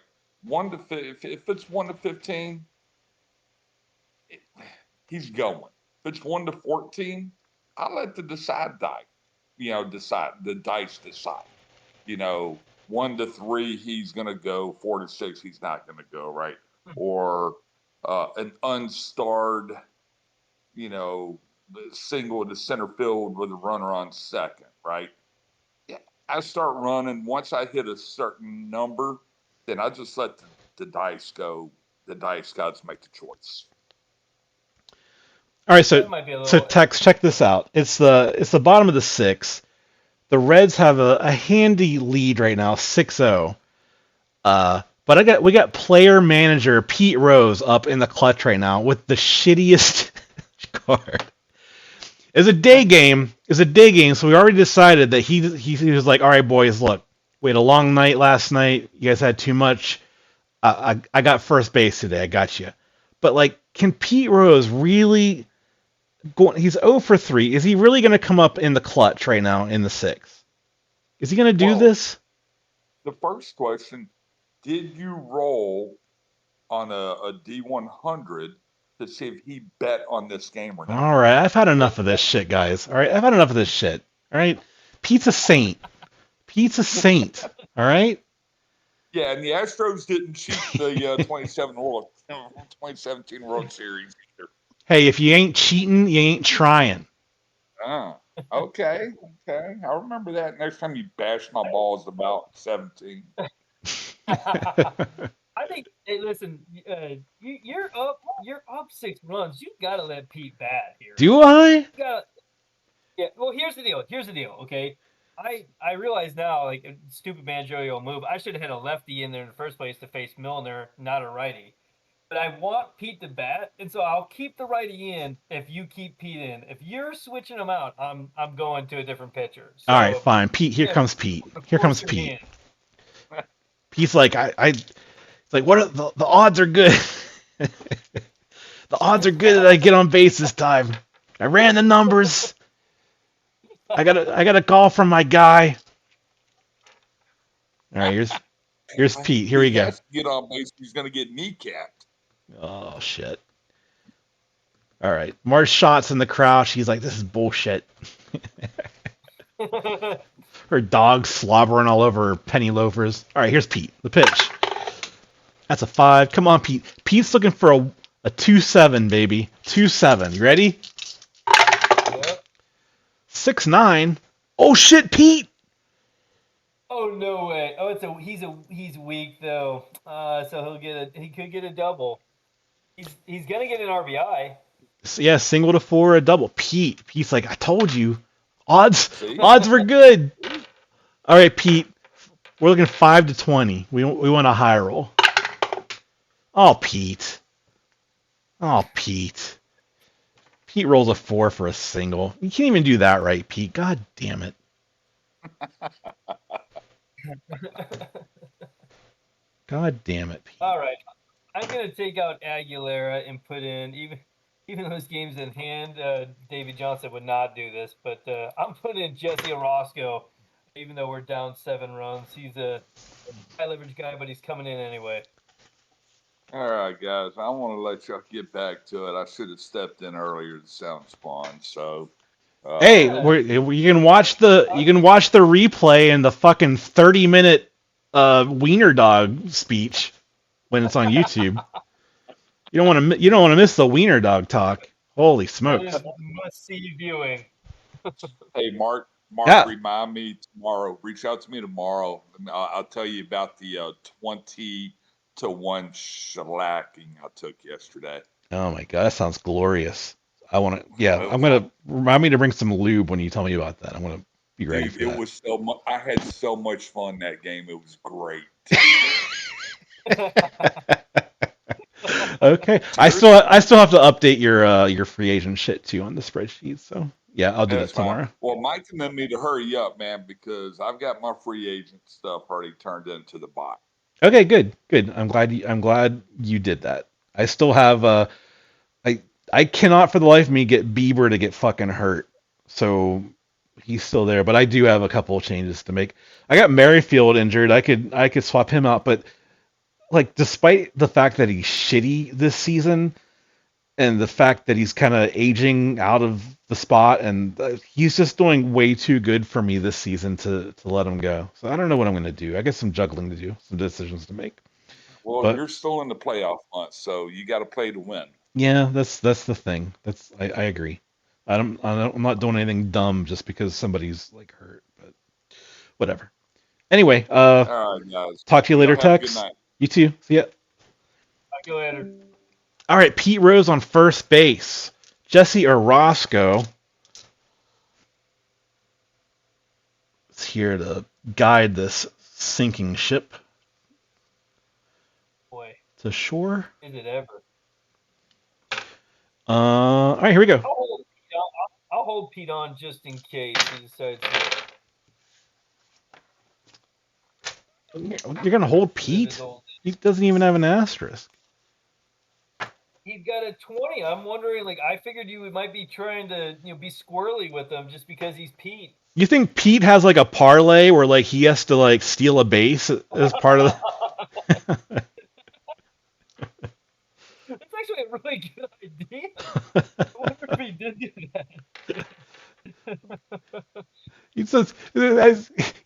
If it's 1 to 15, he's going. If it's 1 to 14, I let the dice decide. 1 to 3, he's gonna go. 4 to 6, he's not gonna go, right? Or an unstarred, single to center field with a runner on second, right? Yeah, I start running. Once I hit a certain number, then I just let the dice go. The dice gods make the choice. All right, so Tex, check this out. It's the bottom of the 6th. The Reds have a handy lead right now, 6-0. But we got player manager Pete Rose up in the clutch right now with the shittiest card. It's a day game, so we already decided that he was like, all right, boys, look, we had a long night last night. You guys had too much. I got first base today. I got you. But like, can Pete Rose really go? He's 0 for 3. Is he really going to come up in the clutch right now in the 6th? Is he going to do this? The first question: did you roll on a D100 to see if he bet on this game or not? All right, I've had enough of this shit, guys. All right, I've had enough of this shit. All right, Pete's a saint. All right. Yeah, and the Astros didn't cheat the 2017 World Series either. Hey, if you ain't cheating, you ain't trying. Okay. I remember that next time you bash my balls about 17. I think. Hey, listen, you're up 6 runs. You gotta let Pete bat here. Do I? Yeah. Well, here's the deal. Okay. I realize now, like a stupid managerial move. I should have had a lefty in there in the first place to face Milner, not a righty. But I want Pete to bat, and so I'll keep the righty in if you keep Pete in. If you're switching him out, I'm going to a different pitcher. So, all right, fine. Pete, here comes Pete. Pete's like, it's like, what are the odds are good. The odds are good that I get on base this time. I ran the numbers. I got a call from my guy. All right, here's Pete. Here we He go. has to get on base. He's going to get kneecapped. Oh shit. All right, Marsh shots in the crowd. She's like, "This is bullshit." Her dog slobbering all over her penny loafers. All right, here's Pete. The pitch. That's a 5. Come on, Pete. Pete's looking for a 2-7, baby. 2-7. You ready? Yep. 6-9. Oh shit, Pete. Oh no way! Oh, he's weak though. So he could get a double. He's gonna get an RBI. Yeah, single to 4, a double. Pete's like, I told you. Odds See? were good. All right, Pete. We're looking 5-20. We want a high roll. Oh, Pete. Oh, Pete. Pete rolls a 4 for a single. You can't even do that right, Pete. God damn it. God damn it, Pete. All right, I'm gonna take out Aguilera and put in even those games in hand. Davey Johnson would not do this, but I'm putting in Jesse Orozco. Even though we're down 7 runs, he's a high leverage guy, but he's coming in anyway. All right, guys. I want to let y'all get back to it. I should have stepped in earlier to sound spawn. So, hey, you can watch the replay and the fucking 30-minute wiener dog speech when it's on YouTube. You don't want to miss the wiener dog talk. Holy smokes! Must see viewing. hey, Mark, Yeah. remind me tomorrow. Reach out to me tomorrow. I'll tell you about the 20-1 shellacking I took yesterday. Oh my god, that sounds glorious. I'm gonna remind me to bring some lube when you tell me about that. I'm gonna be ready for that. It was so much. I had so much fun that game. It was great. Okay, I still have to update your free agent shit too on the spreadsheet. So yeah, I'll do that tomorrow. Fine. Well, Mike and me to hurry up, man, because I've got my free agent stuff already turned into the bot. Okay, good. I'm glad you did that. I still have I cannot for the life of me get Bieber to get fucking hurt. So he's still there, but I do have a couple of changes to make. I got Merrifield injured. I could swap him out, but like despite the fact that he's shitty this season and the fact that he's kind of aging out of the spot and he's just doing way too good for me this season to let him go. So I don't know what I'm going to do. I got some juggling to do, some decisions to make. Well, you're still in the playoff month, so you got to play to win. Yeah, that's the thing. I agree. I'm not doing anything dumb just because somebody's like hurt, but whatever. Anyway, all right, guys. Talk to you later, Tex. You too. See ya. Talk to you later. All right, Pete Rose on first base. Jesse Orozco is here to guide this sinking ship to shore. Is it ever? All right, here we go. I'll hold Pete on just in case he decides to. You're gonna hold Pete? He doesn't even have an asterisk. He's got a 20. I'm wondering, I figured you might be trying to, be squirrely with him just because he's Pete. You think Pete has a parlay where he has to steal a base as part of the? That's actually a really good idea. I wonder if he did do that. He says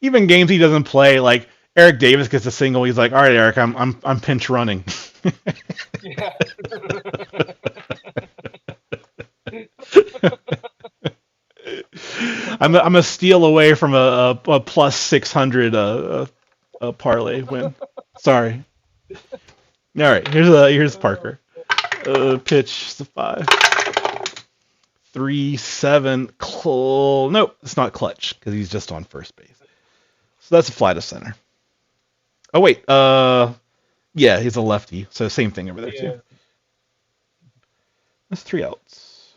even games he doesn't play, Eric Davis gets a single. He's like, "All right, Eric, I'm pinch running." Yeah. I'm a steal away from a plus 600 a parlay win. Sorry. All right, here's Parker. Pitch the 5. 3-7. Nope, it's not clutch because he's just on first base. So that's a fly to center. Oh wait, yeah, he's a lefty, so same thing over there too. That's 3 outs.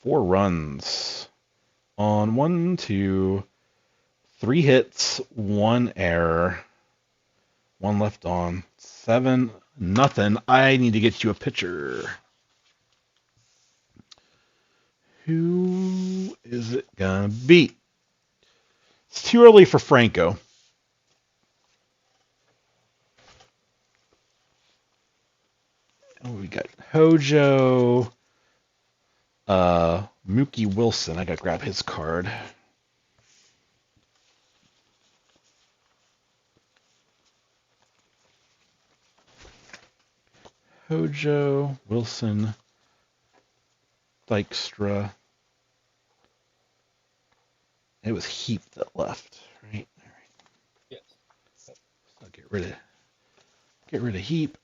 4 runs on 1, 2, 3 hits, 1 error. One left on. 7-0. I need to get you a pitcher. Who is it gonna be? It's too early for Franco. Oh, we got Hojo, Mookie Wilson. I gotta grab his card. Hojo, Wilson, Dykstra. It was Heap that left, right? All right. Yes. So get rid of Heap.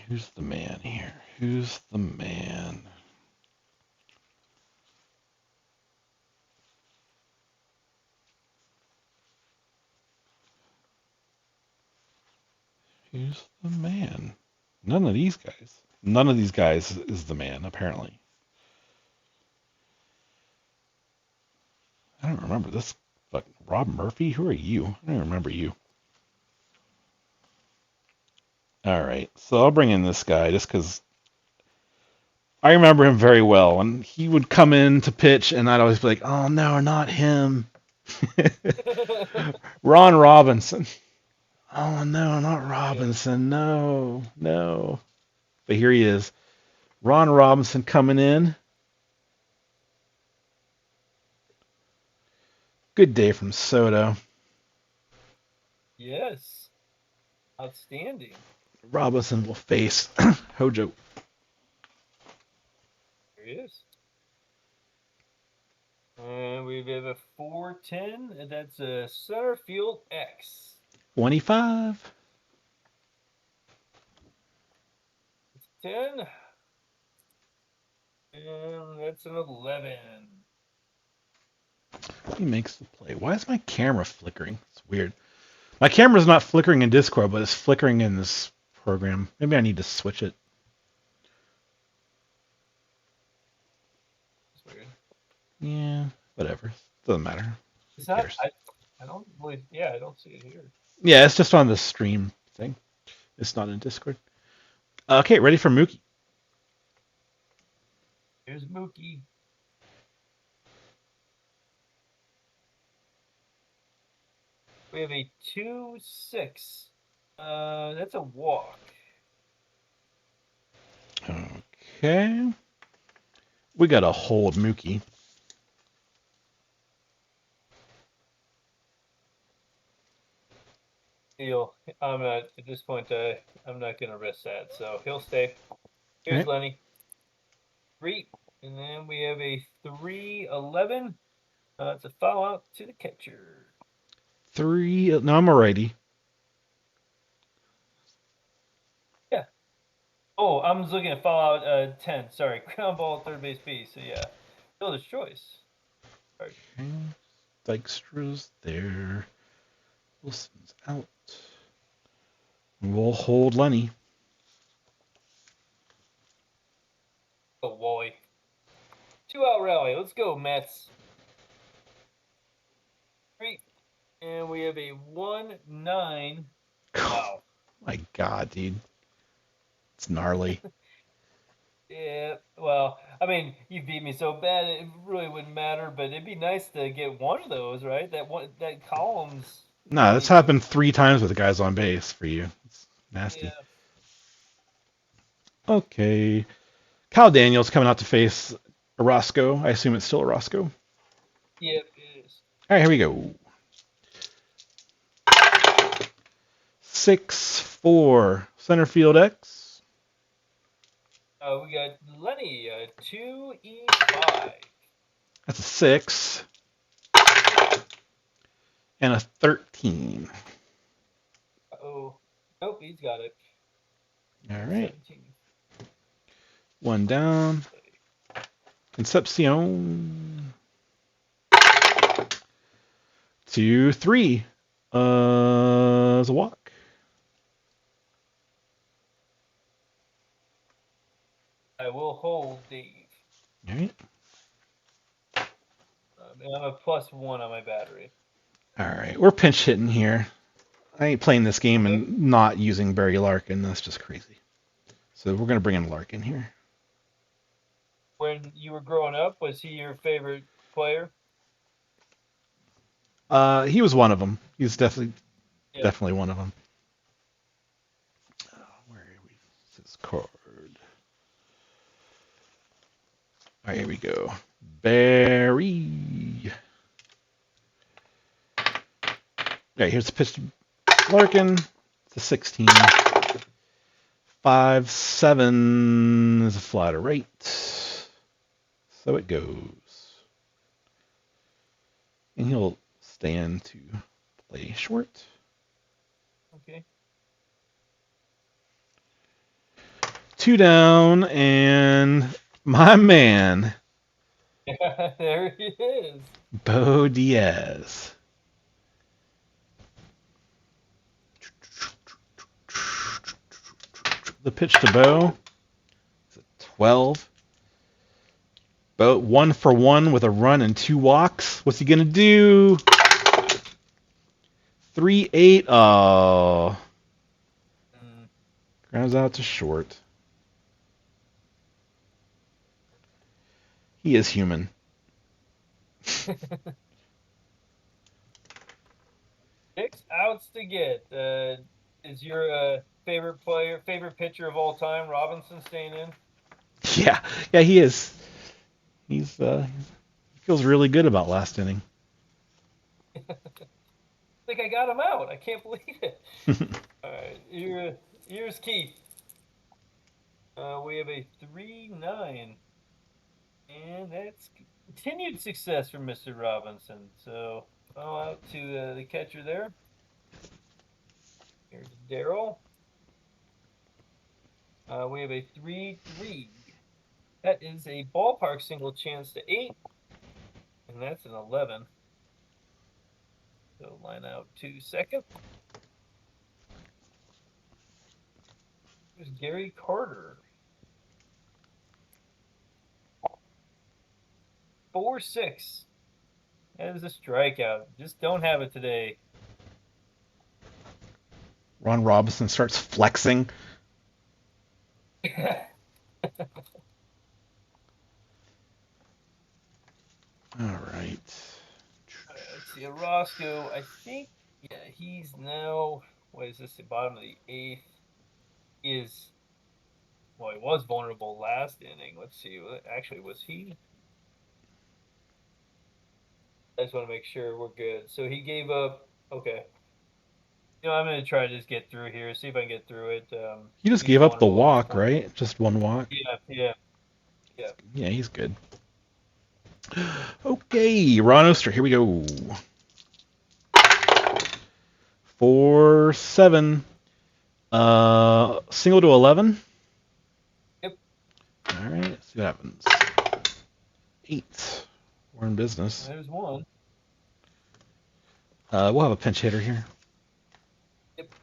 Who's the man here? Who's the man? Who's the man? None of these guys. None of these guys is the man, apparently. I don't remember this. But Rob Murphy? Who are you? I don't remember you. All right, so I'll bring in this guy just because I remember him very well. And he would come in to pitch, and I'd always be like, oh, no, not him. Ron Robinson. Oh, no, not Robinson. No, no. But here he is. Ron Robinson coming in. Good day from Soto. Yes. Outstanding. Robinson will face Hojo. There he is. And we have a 410, and that's a center field X. 25. It's 10. And that's an 11. He makes the play. Why is my camera flickering? It's weird. My camera's not flickering in Discord, but it's flickering in this program. Maybe I need to switch it. That's weird. Yeah, whatever. Doesn't matter. It's not, I don't believe, yeah, I don't see it here. Yeah, it's just on the stream thing. It's not in Discord. Okay, ready for Mookie. Here's Mookie. We have a 2-6. That's a walk. Okay. We got a hold Mookie. I'm not at this point. I'm not gonna risk that, so he'll stay. Here's Okay. Lenny. 3, and then we have a 3-11. It's a foul out to the catcher. 3. No, I'm a righty. Yeah. Oh, I'm just looking at foul out 10. Sorry, ground ball, third base B. So yeah, fielder's choice. Okay. Dykstra's there. Wilson's out. We'll hold Lenny. Oh, Wally. 2-out rally. Let's go, Mets. 3, and we have a 1-9. Wow. My God, dude. It's gnarly. Yeah, well, I mean, you beat me so bad it really wouldn't matter, but it'd be nice to get one of those, right? That column's Nah, that's happened 3 times with the guys on base for you. It's nasty. yeah. Okay. Kyle Daniels coming out to face Orozco. I assume it's still Orozco. Yep, it is. All right, here we go. 6-4 center field X. We got Lenny 2E5. That's a 6 and a 13. Oh, nope, he's got it. All right, 17. 1 down. Concepcion. 2-3. It's a walk. I will hold Dave. All right. And I'm a +1 on my battery. All right. We're pinch hitting here. I ain't playing this game Okay. and not using Barry Larkin. That's just crazy. So we're gonna bring in Larkin here. When you were growing up, was he your favorite player? He was one of them. He's definitely Yeah. one of them. Where are we? This card. All right, here we go. Barry. All right, here's the pitch to Larkin. It's a 16. 5-7 is a fly to right. So it goes. And he'll stand to play short. Okay. 2 down, and my man, There he is. Bo Diaz. The pitch to Bo is a 12. Bo 1 for 1 with a run and 2 walks. What's he gonna do? 3-8. Oh, grounds out to short. He is human. 6 outs to get. Is your favorite pitcher of all time, Robinson, staying in? Yeah, he is. He feels really good about last inning. I think I got him out. I can't believe it. All right, here's Keith. We have a 3-9, and that's continued success from Mr. Robinson. So out to the catcher there. Here's Daryl. We have a 3-3. That is a ballpark single chance to 8, and that's an 11. So line out to second. There's Gary Carter. 4-6. That is a strikeout. Just don't have it today. Ron Robinson starts flexing. All right. Let's see. Orozco, I think, he's now, what is this, the bottom of the 8th? He was vulnerable last inning. Let's see. Actually, was he? I just want to make sure we're good. So he gave up, okay. I'm going to try to just get through here, see if I can get through it. He just he's gave up the vulnerable walk, right? Just 1 walk. Yeah. Yeah, he's good. Okay, Ron Oster, here we go. 4-7. Single to 11. Yep. All right, let's see what happens. 8. We're in business. There's one. We'll have a pinch hitter here. Yep.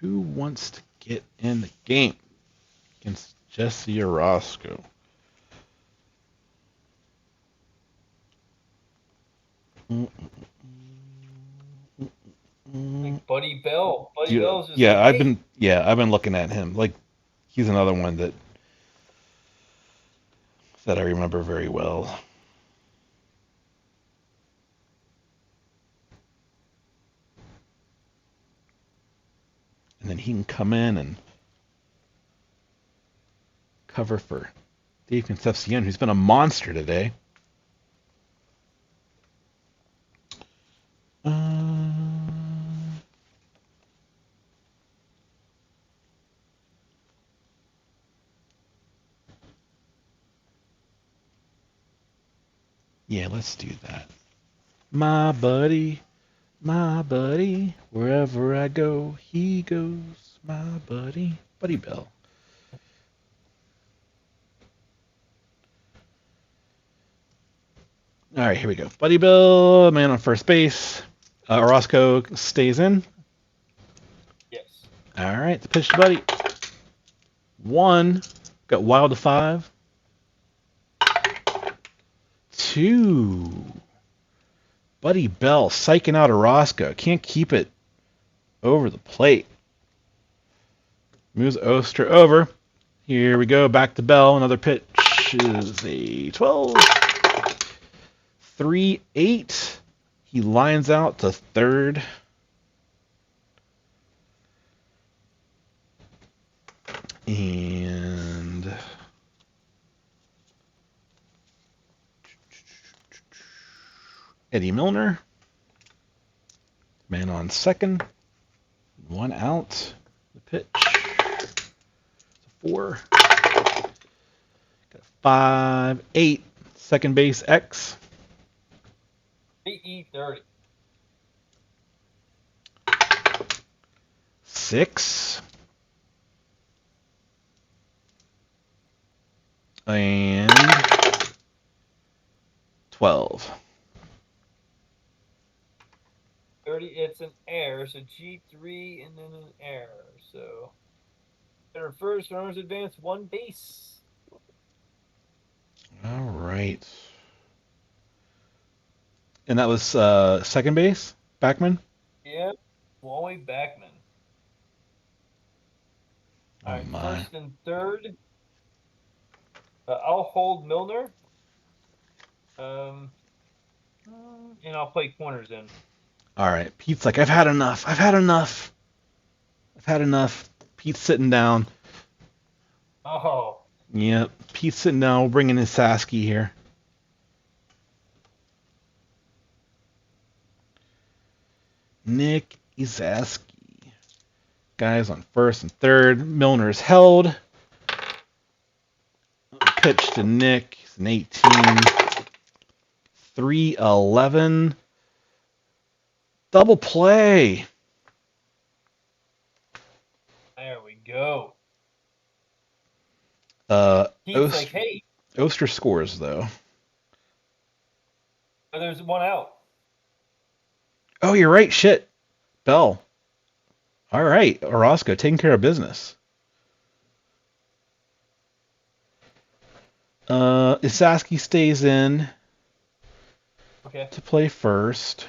Who wants to get in the game against Jesse Orozco? Like Buddy Bell. Buddy Bell's just yeah, like, I've been looking at him. Like, he's another one that I remember very well. And then he can come in and cover for Dave Concepcion, who's been a monster today. Yeah, let's do that. My buddy, wherever I go, he goes. My buddy, Buddy Bell. All right, here we go. Buddy Bell, man on first base. Orozco stays in. Yes. All right, the pitch to Buddy. 1. Got wild to 5. 2. Buddy Bell psyching out Orozco. Can't keep it over the plate. Moves Oster over. Here we go. Back to Bell. Another pitch is a 12. 3-8. He lines out to third. And Eddie Milner. Man on second. 1 out. The pitch. It's a 4. Got 5, 8. Second base X. PE30. 6. And 12. 30, it's an error, so G3 and then an error. So, better first, runners advance 1 base. All right. And that was second base? Backman? Yeah, Wally Backman. All right, my. first and third. I'll hold Milner. And I'll play corners in. All right. Pete's like, I've had enough. I've had enough. I've had enough. Pete's sitting down. Oh. Yep. Pete's sitting down. We'll bring in his Sasky here. Nick Isaski. Guys on first and third. Milner's held. Pitch to Nick. He's an 18. 3-11. Double play. There we go. Oster, like, hey. Oster scores, though. Oh, there's 1 out. Oh, you're right. Shit. Bell. All right. Orozco taking care of business. Isaski stays in to play first.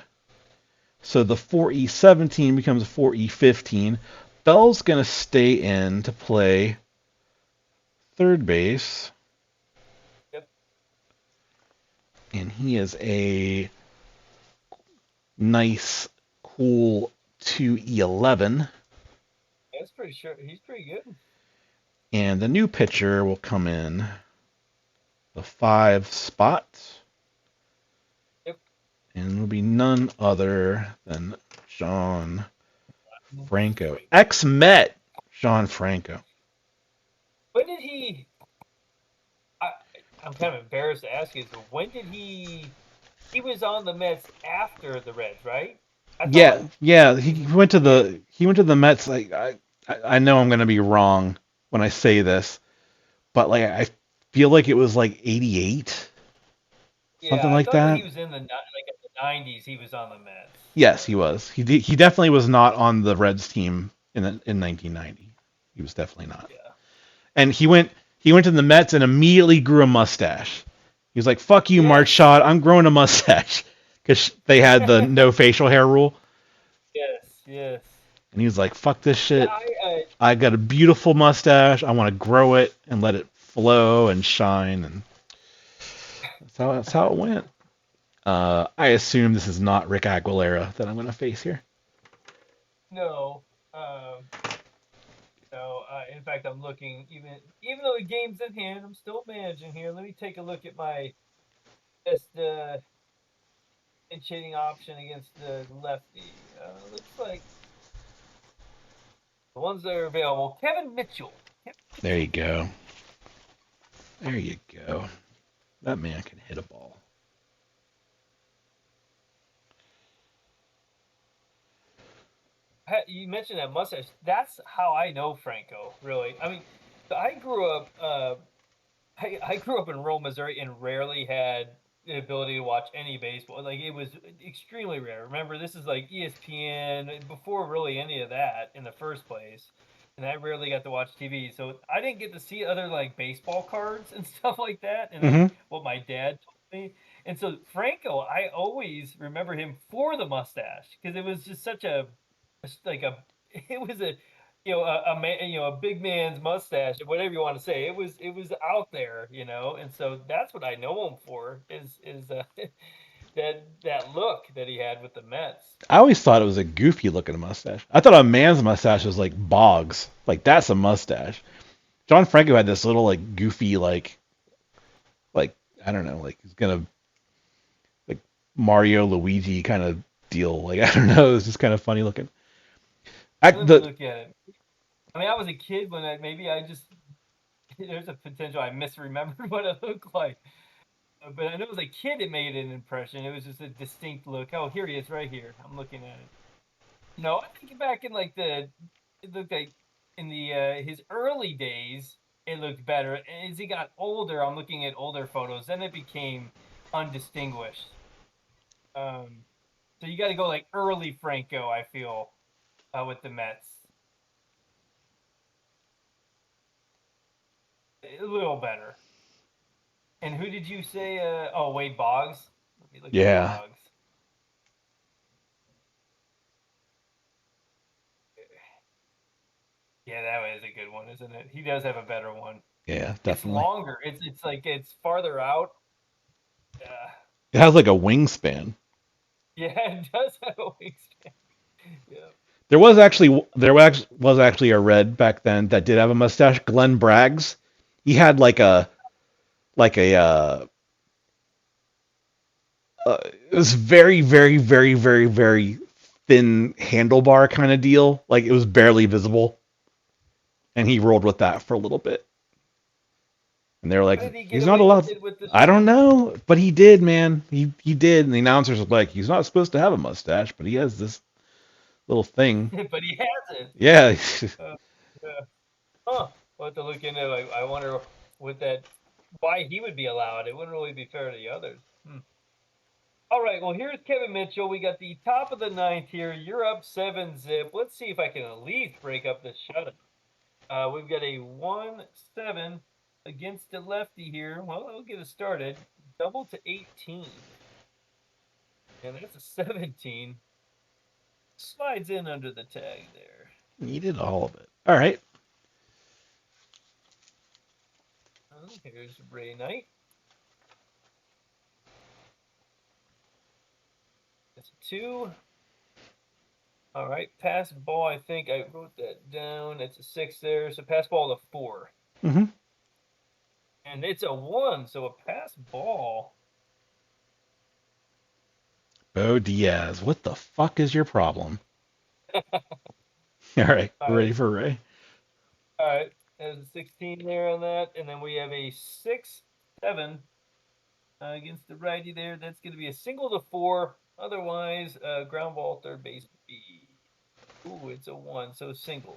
So the 4E17 becomes a 4E15. Bell's going to stay in to play third base. Yep. And he is a nice, cool 2E11. That's pretty sure. He's pretty good. And the new pitcher will come in the 5 spot. Yep. And it'll be none other than John Franco. Ex-Met John Franco. When did he... I'm kind of embarrassed to ask you this, but when did he... He was on the Mets after the Reds, right? Yeah. He went to the Mets. Like I know I'm gonna be wrong when I say this, but like I feel like it was like 88, something like that. He was in the 90s. He was on the Mets. Yes, he was. He definitely was not on the Reds team in 1990. He was definitely not. Yeah. And he went to the Mets and immediately grew a mustache. He was like, "Fuck you, Mark Schott. I'm growing a mustache." Because they had the no facial hair rule. Yes. And he was like, "Fuck this shit. I got a beautiful mustache. I want to grow it and let it flow and shine." And that's how it went. I assume this is not Rick Aguilera that I'm going to face here. No. No. In fact, I'm looking. Even though the game's in hand, I'm still managing here. Let me take a look at my best pinch hitting option against the lefty. Looks like the ones that are available. Kevin Mitchell. There you go. That man can hit a ball. You mentioned that mustache. That's how I know Franco, really. I mean, I grew up in rural Missouri and rarely had the ability to watch any baseball. Like it was extremely rare. Remember, this is like ESPN before really any of that in the first place. And I rarely got to watch TV, so I didn't get to see other like baseball cards and stuff like that. And Mm-hmm. like what my dad told me. And so Franco, I always remember him for the mustache because it was just such like a it was a a man, a big man's mustache, whatever you want to say. It was out there, and so that's what I know him for is that look that he had with the Mets. I always thought it was a goofy looking mustache. I thought a man's mustache was like Boggs. Like that's a mustache. John Franco had this little like goofy like I don't know, like he's gonna like Mario Luigi kind of deal. Like I don't know, it's just kind of funny looking. Let me The look at it. I mean, I was a kid when maybe I just there's a potential I misremembered what it looked like. But I know as a kid it made an impression. It was just a distinct look. Oh, here he is right here. I'm looking at it. No, I think back in like it looked like in the his early days it looked better. As he got older, I'm looking at older photos, then it became undistinguished. So you got to go like early Franco, I feel, with the Mets. A little better. And who did you say? Wade Boggs. Let me look at yeah, Boggs. Yeah, that is a good one, isn't it? He does have a better one. yeah, It's definitely. longer. It's like it's farther out. It has like a wingspan. Yeah, it does have a wingspan. Yeah. There was actually a Red back then that did have a mustache. Glenn Braggs. He had it was very very very very very thin handlebar kind of deal. Like it was barely visible, and he rolled with that for a little bit. And they were How like, did he get he's not away with allowed. it with the I don't show? know, but he did, man. He did. And the announcers were like, he's not supposed to have a mustache, but he has this little thing. But he has it. Yeah. Uh, yeah. Huh. We'll have to look into it. I wonder with that why he would be allowed. It wouldn't really be fair to the others. All right. Well, here's Kevin Mitchell. We got the top of the ninth here. You're up 7-zip. Let's see if I can at least break up this shutout. We've got a 1-7 against the lefty here. Well, that'll get us started. Double to 18. And that's a 17. Slides in under the tag there. Needed all of it. All right. Here's Ray Knight. That's a 2. All right. Pass ball, I think I wrote that down. It's a 6 there. So pass ball to 4. Mm-hmm. And it's a 1. So a pass ball. Bo Diaz, what the fuck is your problem? All right. All We're ready right. for Ray. All right. There's a 16 there on that. And then we have a 6-7 against the righty there. That's going to be a single to 4. Otherwise, ground ball, third base B. Ooh, it's a 1. So single.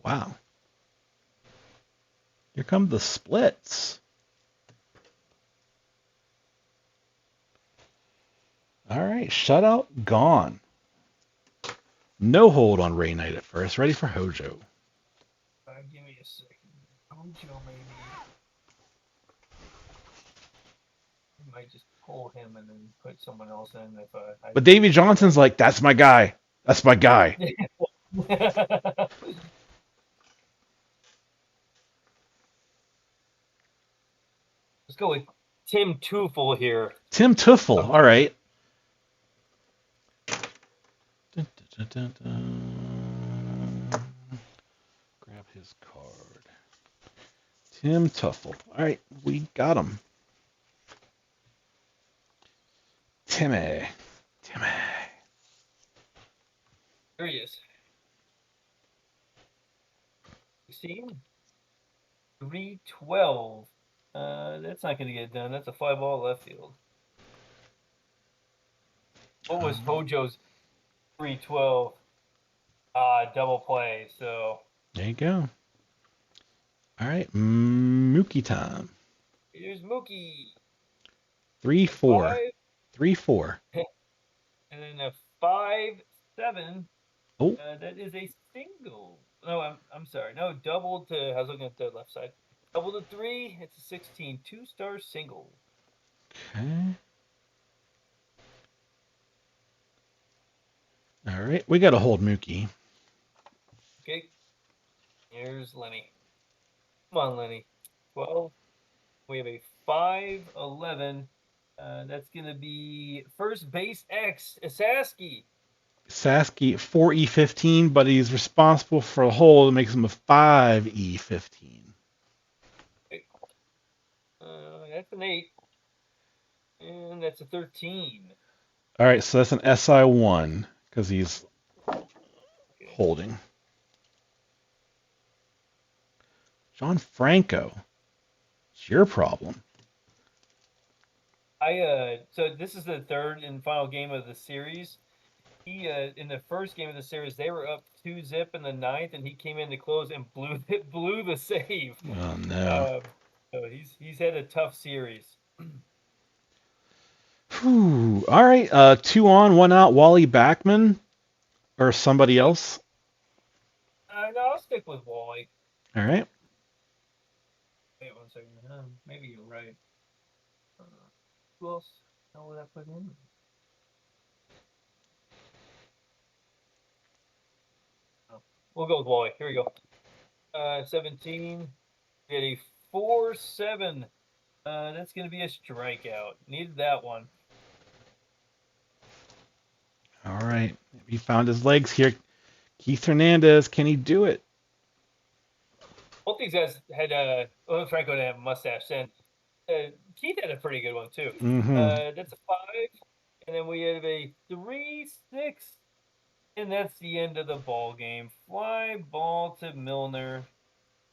Wow. Here come the splits. All right. Shutout gone. No hold on Ray Knight at first. Ready for Hojo. Give me a second. Hojo, maybe. I might just pull him and then put someone else in if I But Davy Johnson's like, that's my guy. That's my guy. Let's go with Tim Teufel here. Tim Tuffle. All right. Dun, dun, dun, dun. Grab his card. Tim Tuffle. All right, we got him. Timmy. There he is. 16. 312. That's not going to get done. That's a fly ball left field. What was Hojo's 312? Double play. So There you go. All right, Mookie time. here's Mookie. 3 a 4. 5, 3 4. and then a 5-7. Oh, That is a single. No, I'm sorry. No, double to. I was looking at the left side. Double to 3. It's a 16. 2-star single. okay. All right, we got to hold Mookie. Okay. Here's Lenny. Come on, Lenny. 12. We have a 5-11. That's going to be first base X, Saski. Sasky 4E15, but he's responsible for a hole that makes him a 5E15. Okay. That's an 8. And that's a 13. All right, so that's an SI1 because he's holding. John Franco. It's your problem. So this is the third and final game of the series. He in the first game of the series they were up 2-0 in the ninth, and he came in to close and blew the save. Oh no. So he's had a tough series. Whew. All right, 2 on, 1 out. Wally Backman or somebody else. No, I'll stick with Wally. All right. Wait 1 second. Maybe you're right. Who else? How would I put in? Oh, we'll go with Wally. Here we go. 17. We had a 4-7. That's going to be a strikeout. Needed that one. All right. He found his legs here. Keith Hernandez, can he do it? Both these guys had Franco didn't have a mustache, and Keith had a pretty good one too. Mm-hmm. That's a 5, and then we have a 3-6, and that's the end of the ball game. Fly ball to Milner,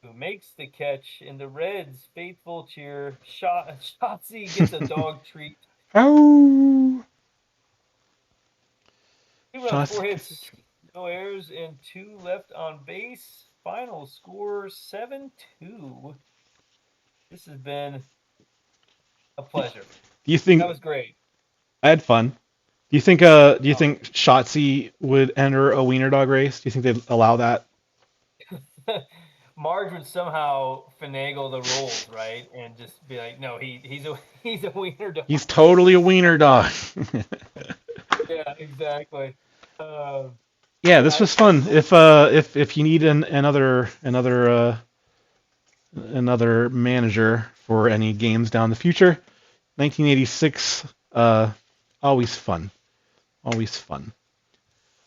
who makes the catch, and the Reds' faithful cheer. Shotzi gets a dog treat. Oh. 2 runs, 4 hits, no errors, and 2 left on base. Final score 7-2. This has been a pleasure. Do you think that was great? I had fun. Do you think Shotzi would enter a wiener dog race? Do you think they'd allow that? Marge would somehow finagle the rules, right? And just be like, no, he's a wiener dog. He's totally a wiener dog. Yeah, exactly. Yeah, this was fun. If you need another manager for any games down the future, 1986, always fun, always fun.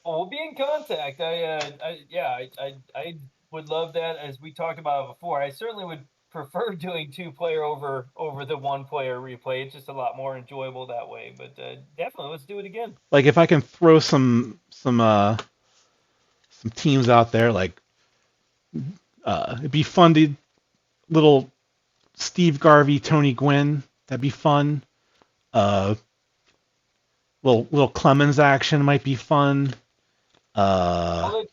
Well, we'll be in contact. I would love that, as we talked about before. I certainly would prefer doing 2-player over the 1-player replay. It's just a lot more enjoyable that way. But definitely, let's do it again. Like if I can throw some teams out there, like it'd be fun to little Steve Garvey, Tony Gwynn. That'd be fun. Little Clemens action might be fun. I'll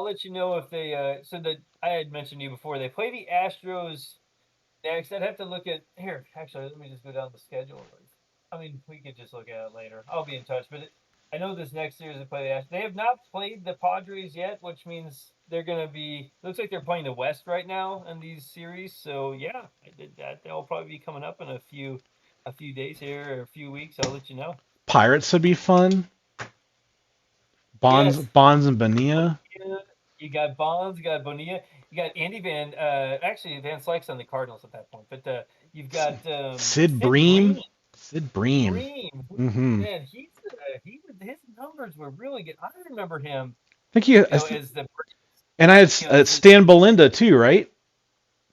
let you know if they. So that I had mentioned to you before, they play the Astros next. I'd have to look at here. Actually, let me just go down the schedule. I mean, we could just look at it later. I'll be in touch, but I know this next series they play the Astros. They have not played the Padres yet, which means they're going to be. Looks like they're playing the West right now in these series. So yeah, I did that. They'll probably be coming up in a few days here or a few weeks. I'll let you know. Pirates would be fun. Bonds and Bonilla. You got Bonds, you got Bonilla, you got Andy Van. Actually, Van Slyke's on the Cardinals at that point, but you've got Sid Bream. Sid Bream. Mm-hmm. Man, his numbers were really good. I remember him. I think he as the. And I had Stan Belinda too, right?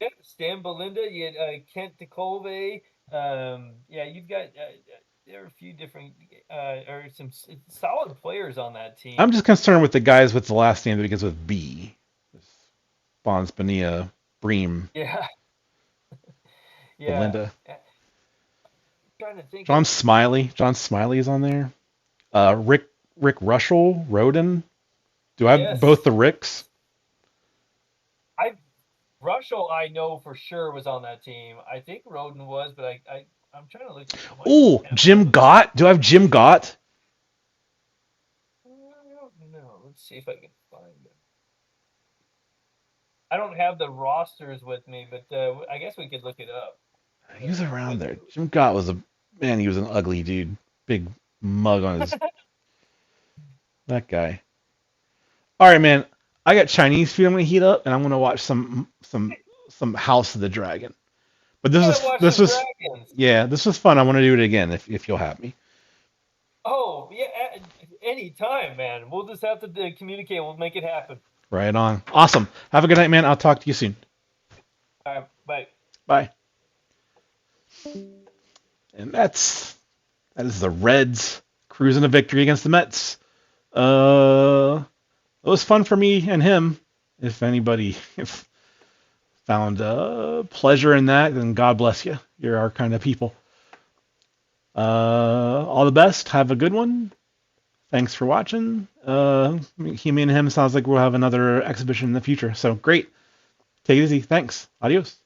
Yeah, Stan Belinda. You had Kent DeColve. Yeah, you've got. There are a few different, or some solid players on that team. I'm just concerned with the guys with the last name that begins with B. Bonds, Bonilla, Bream. Yeah. Belinda. I'm trying to think. John Smiley. John Smiley is on there. Rick Russell, Roden. Do I have both the Ricks? Russell, I know for sure was on that team. I think Roden was, but I'm trying to look. Ooh, Jim Gott. Do I have Jim Gott? I don't know. Let's see if I can find it. I don't have the rosters with me, but I guess we could look it up. He was around there. Jim Gott was he was an ugly dude. Big mug on his. That guy. All right, man. I got Chinese food I'm gonna heat up, and I'm gonna watch some House of the Dragon. But this was yeah, this was fun. I want to do it again if you'll have me. Oh yeah, anytime, man. We'll just have to communicate. We'll make it happen. Right on. Awesome. Have a good night, man. I'll talk to you soon. All right, bye. Bye. And that is the Reds cruising to victory against the Mets. It was fun for me and him. If anybody found pleasure in that, then God bless you. You're our kind of people. All the best. Have a good one. Thanks for watching. Me and him sounds like we'll have another exhibition in the future. So great. Take it easy. Thanks. Adios.